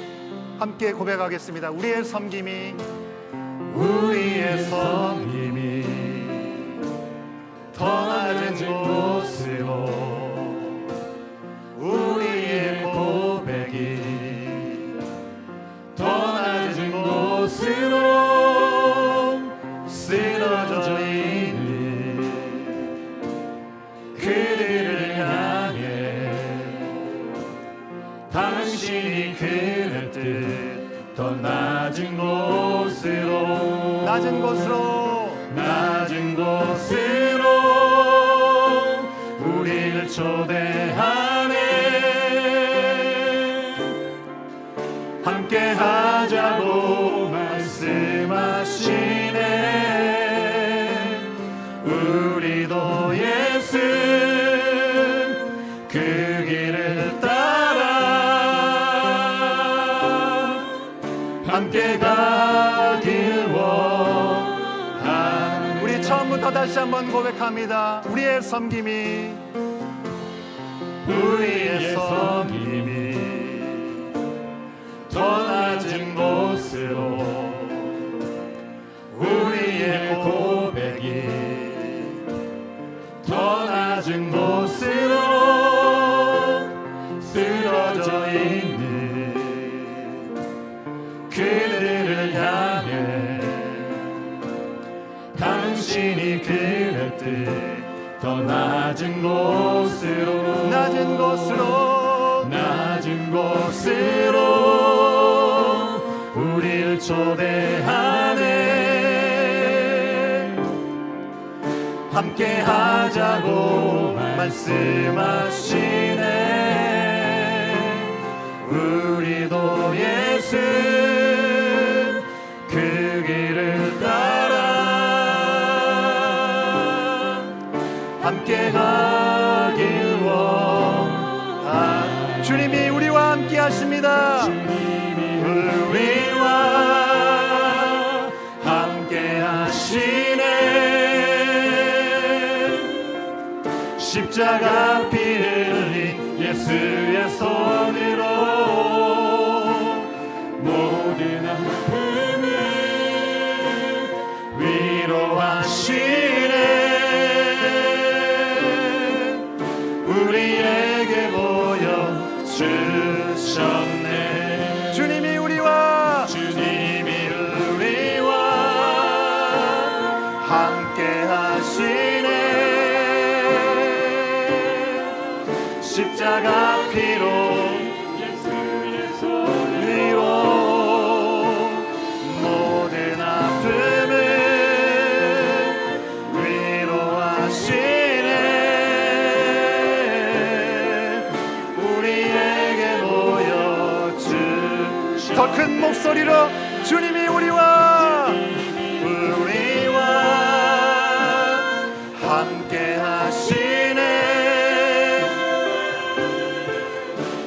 함께 고백하겠습니다. 우리의 섬김이 더 낮은 곳으로, 우리의 고백이 더 낮은 곳으로 쓰러져 있는 그들을 향해 당신이 그랬듯 더 낮은 곳으로, 낮은 곳으로 우리를 초대하네. 함께 하자고 말씀하시네. 우리도 예수 그 길을 따라 함께 가길 원하네. 우리 처음부터 다시 한번 고백합니다. 우리의 섬김이 더 낮은 곳으로, 우리의 고백이 더 낮은 곳으로 쓰러져 있는 그들을 향해 당신이 그랬듯 더 낮은 곳으로, 낮은 곳으로 우리를 초대하네. 함께 하자고 말씀하시네. 우리도 예수 그 길을 따라 함께 가길 원하네. 주님이 우리와 함께 하십니다. 우리와 함께 하시네. 십자가 피 흘린 예수의 손으로 모든 아픔을 위로하시네. 우리에게 보여 주셨네. 주님이 우리와 함께 하시네. 십자가 피로 예수의 손으로 모든 아픔을 주님이 우리와 함께 하시네.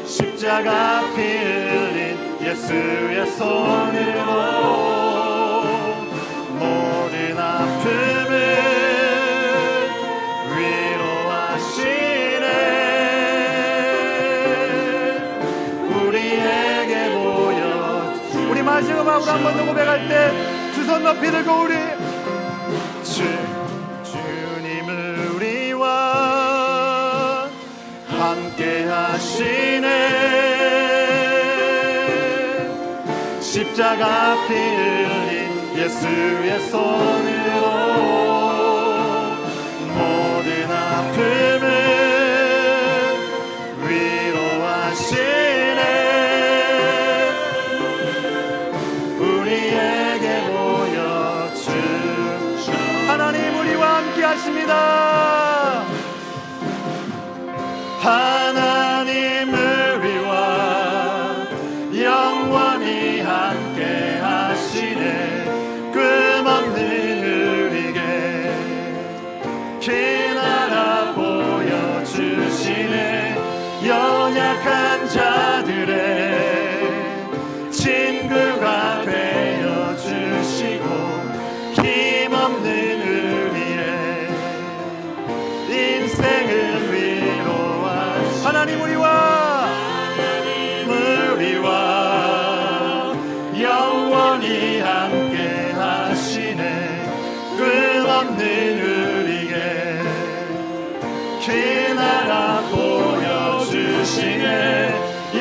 십자가 피 흘린 예수의 손으로 모든 아픔을 위로하시네. 우리에게 보여 우리 마지막으로 한 번 더 고백할 때 두 손 높이 들고 우리 주님을 우리와 함께 하시네. 십자가 피 흘린 예수의 손으로 모든 아픔을 위로하시네. 우리에게 보여준 하나님 우리와 함께 하십니다. 하나님 우리와 영원히 함께 하시네. 꿈없는 우리에게 긴 나라 보여주시네. 연약한 자들의 친구가 되어주시고 힘없는 우리의 인생을 위로하시네. 하나님 우리와 영원히 함께 하시네. 꿈없는 우리에게 긴 나라 보여주시네.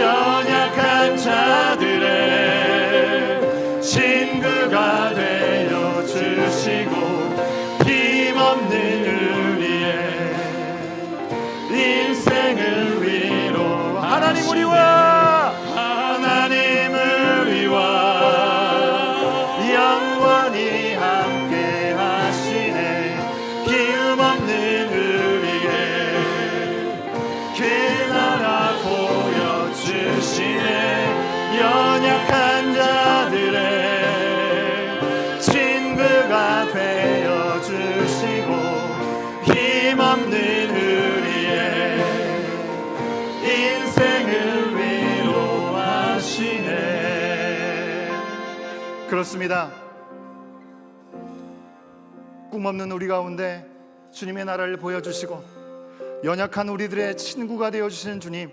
연약한 자들의 친구가 되어주시고 힘없는 우리의 인생을 위로 하나님 우리와 영원히 함께 하시네. 힘없는 우리의 긴 나라 보여주시네. 연약한 자들의 친구가 되어주시고 힘없는 우리의 인생을 위로하시네. 그렇습니다. 꿈없는 우리 가운데 주님의 나라를 보여주시고 연약한 우리들의 친구가 되어주시는 주님,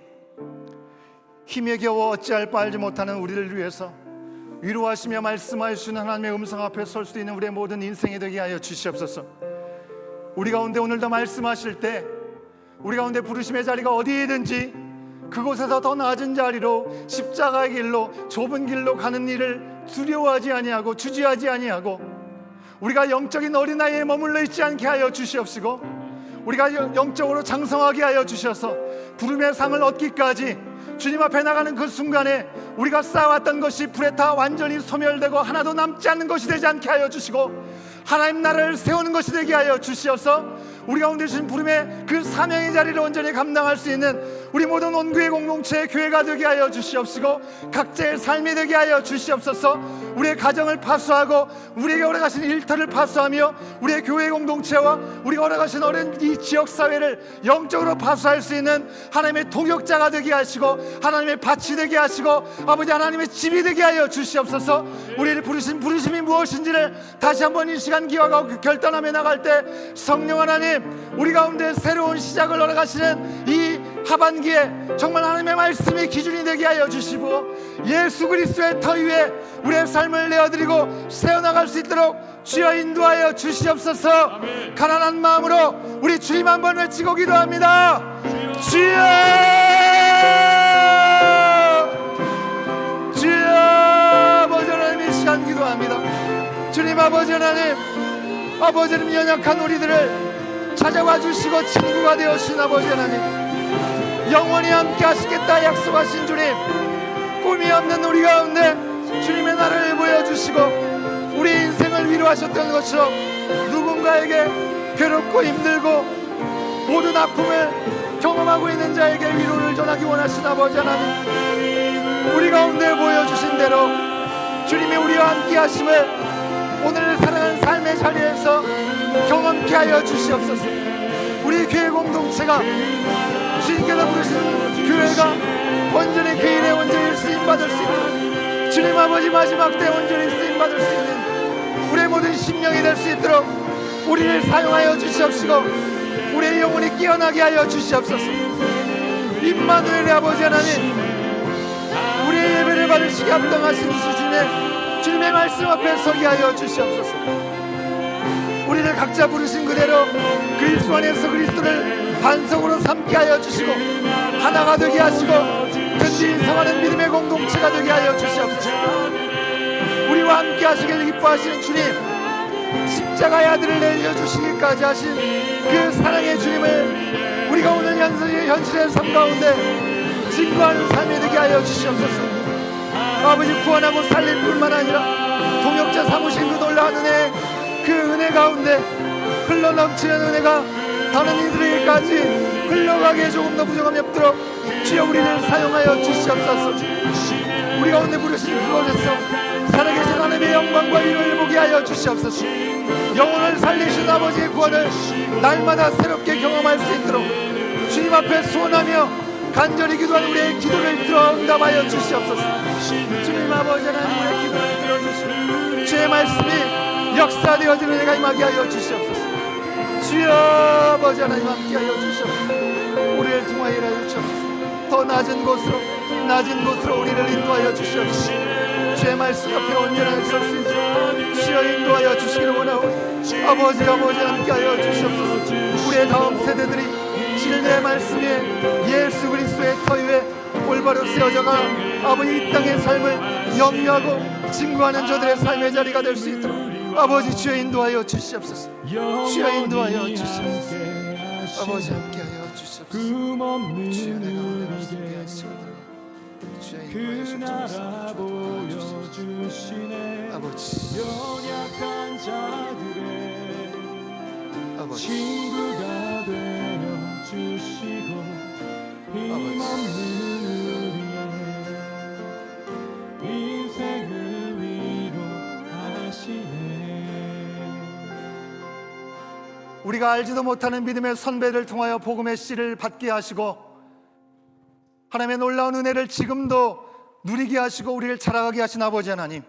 힘에 겨워 어찌할 바 알지 못하는 우리를 위해서 위로하시며 말씀하여 주시는 하나님의 음성 앞에 설 수 있는 우리의 모든 인생이 되게 하여 주시옵소서. 우리 가운데 오늘도 말씀하실 때 우리 가운데 부르심의 자리가 어디이든지 그곳에서 더 낮은 자리로 십자가의 길로 좁은 길로 가는 일을 두려워하지 아니하고 주저하지 아니하고 우리가 영적인 어린아이에 머물러 있지 않게 하여 주시옵시고 우리가 영적으로 장성하게 하여 주셔서 부름의 상을 얻기까지 주님 앞에 나가는 그 순간에 우리가 쌓아왔던 것이 불에 타 완전히 소멸되고 하나도 남지 않는 것이 되지 않게 하여 주시고 하나님 나라를 세우는 것이 되게 하여 주시어서 우리 가운데 주신 부름의 그 사명의 자리를 온전히 감당할 수 있는 우리 모든 온교회 공동체의 교회가 되게 하여 주시옵시고 각자의 삶이 되게 하여 주시옵소서. 우리의 가정을 파수하고 우리에게 허락하신 일터를 파수하며 우리의 교회 공동체와 우리가 허락하신 어린 이 지역사회를 영적으로 파수할 수 있는 하나님의 동역자가 되게 하시고 하나님의 밭이 되게 하시고 아버지 하나님의 집이 되게 하여 주시옵소서. 우리를 부르신 부르심이 무엇인지를 다시 한번 이 시간 기억하고 결단하며 나갈 때 성령 하나님 우리 가운데 새로운 시작을 허락하시는 이 하반기에 정말 하나님의 말씀이 기준이 되게 하여 주시고 예수 그리스도의 터 위에 우리의 삶을 내어드리고 세워나갈 수 있도록 주여 인도하여 주시옵소서. 아멘. 가난한 마음으로 우리 주님 한번 외치고 기도합니다. 주여 아버지 하나님 이 시간 기도합니다. 주님 아버지 하나님 아버지 하나님 연약한 우리들을 찾아와 주시고 친구가 되어주신 아버지 하나님 영원히 함께 하시겠다 약속하신 주님 꿈이 없는 우리 가운데 주님의 나라를 보여주시고 우리 인생을 위로하셨던 것처럼 누군가에게 괴롭고 힘들고 모든 아픔을 경험하고 있는 자에게 위로를 전하기 원하신 아버지 하나님 우리 가운데 보여주신 대로 주님이 우리와 함께 하심을 오늘 살아가는 삶의 자리에서 경험케 하여 주시옵소서. 우리 교회 공동체가 주님께서 부르신 교회가 온전히 그 일에 온전히 쓰임받을 수 있도록, 주님 아버지 마지막 때 온전히 쓰임받을 수 있는 우리의 모든 심령이 될 수 있도록 우리를 사용하여 주시옵시고 우리의 영혼이 깨어나게 하여 주시옵소서. 임마누엘의 아버지 하나님, 우리의 예배를 받으시기 합당하신 주님의 말씀 앞에 서게 하여 주시옵소서. 우리를 각자 부르신 그대로 그리스도 안에서 그리스도를 반석으로 삼게 하여 주시고 하나가 되게 하시고 든든히 성하는 믿음의 공동체가 되게 하여 주시옵소서. 우리와 함께 하시길 기뻐하시는 주님, 십자가의 아들을 내려주시기까지 하신 그 사랑의 주님을 우리가 오늘 현실의 삶 가운데 증거하는 삶이 되게 하여 주시옵소서. 아버지, 구원하고 살릴 뿐만 아니라 동역자 삼으신 그 놀라운 은혜, 그 은혜 가운데 흘러넘치는 은혜가 다른 이들에게까지 흘러가기에 조금 더 부족함이 없도록 주여 우리를 사용하여 주시옵소서. 우리가 오늘 부르신 그곳에서 살아계신 하나님의 영광과 위로를 보게 하여 주시옵소서. 영혼을 살리신 아버지의 구원을 날마다 새롭게 경험할 수 있도록 주님 앞에 소원하며 간절히 기도한 우리의 기도를 들어 응답하여 주시옵소서. 주님 아버지 하나님, 우리의 기도를 들어주시고 주의 말씀이 역사되어지는 은혜가 임하게 하여 주시옵소서. 주여 아버지 하나님, 함께 하여 주시옵소서. 우리를 통하여 하여 주시옵소서. 더 낮은 곳으로 우리를 인도하여 주시옵소서. 주의 말씀 앞에 온전하게 설 수 있도록 주여 인도하여 주시기를 원하오니 아버지 함께 하여 주시옵소서. 우리의 다음 세대들이 진리의 말씀에 예수 그리스도의 터 위에 올바로 세워져가 아버지 이 땅의 삶을 영위하고 증거하는 저들의 삶의 자리가 될 수 있도록 아버지 주여 인도하여 주시옵소서. 주여 인도하여 주시옵소서. 아버지 함께하여 주시옵소서. 주여 내 가운데 말씀게 하시옵소서. 주여 인도하여 주시옵소서. 아버지 연약한 자들의 아버지 친구가 되어 주시고 힘없는 우리의 인생을 위로하시네. 우리가 알지도 못하는 믿음의 선배를 통하여 복음의 씨를 받게 하시고 하나님의 놀라운 은혜를 지금도 누리게 하시고 우리를 자라가게 하신 아버지 하나님,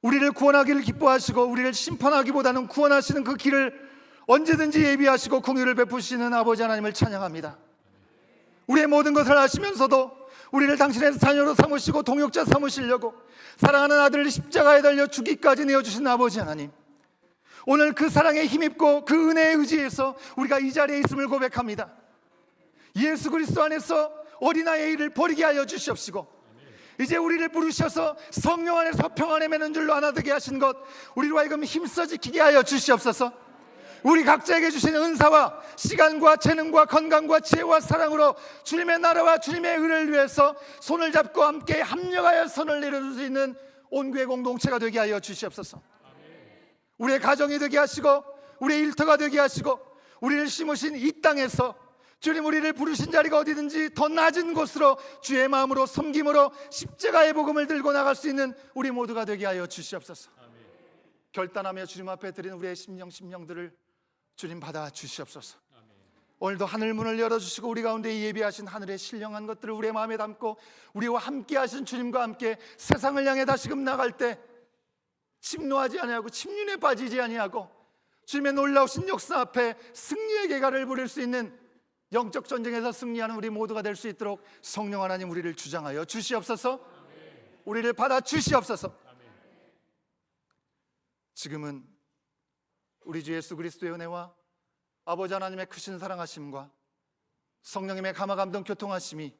우리를 구원하기를 기뻐하시고 우리를 심판하기보다는 구원하시는 그 길을 언제든지 예비하시고 긍휼을 베푸시는 아버지 하나님을 찬양합니다. 우리의 모든 것을 아시면서도 우리를 당신의 자녀로 삼으시고 동역자 삼으시려고 사랑하는 아들을 십자가에 달려 죽기까지 내어주신 아버지 하나님, 오늘 그 사랑에 힘입고 그 은혜에 의지해서 우리가 이 자리에 있음을 고백합니다. 예수 그리스도 안에서 어린아이의 일을 버리게 하여 주시옵시고 이제 우리를 부르셔서 성령 안에서 평안에 매는 줄로 하나 되게 하신 것 우리로 하여금 힘써 지키게 하여 주시옵소서. 우리 각자에게 주신 은사와 시간과 재능과 건강과 지혜와 사랑으로 주님의 나라와 주님의 의를 위해서 손을 잡고 함께 합력하여 선을 내려줄 수 있는 온교회 공동체가 되게 하여 주시옵소서. 우리의 가정이 되게 하시고 우리의 일터가 되게 하시고 우리를 심으신 이 땅에서 주님 우리를 부르신 자리가 어디든지 더 낮은 곳으로 주의 마음으로 섬김으로 십자가의 복음을 들고 나갈 수 있는 우리 모두가 되게 하여 주시옵소서. 결단하며 주님 앞에 드리는 우리의 심령들을 주님 받아 주시옵소서. 오늘도 하늘 문을 열어주시고 우리 가운데 예비하신 하늘의 신령한 것들을 우리의 마음에 담고 우리와 함께 하신 주님과 함께 세상을 향해 다시금 나갈 때 침노하지 아니하고 침륜에 빠지지 아니하고 주님의 놀라우신 역사 앞에 승리의 계가를 부릴 수 있는 영적 전쟁에서 승리하는 우리 모두가 될 수 있도록 성령 하나님 우리를 주장하여 주시옵소서. 우리를 받아 주시옵소서. 지금은 우리 주 예수 그리스도의 은혜와 아버지 하나님의 크신 사랑하심과 성령님의 감화감동 교통하심이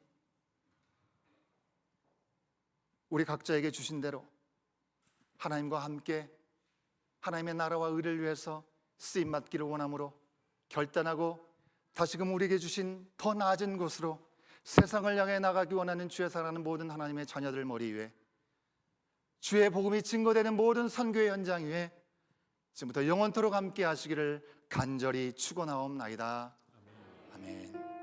우리 각자에게 주신 대로 하나님과 함께 하나님의 나라와 의를 위해서 쓰임받기를 원함으로 결단하고 다시금 우리에게 주신 더 낮은 곳으로 세상을 향해 나가기 원하는 주의 사랑하는 모든 하나님의 자녀들 머리 위에 주의 복음이 증거되는 모든 선교의 현장 위에 지금부터 영원토록 함께 하시기를 간절히 축원하옵나이다. 아멘.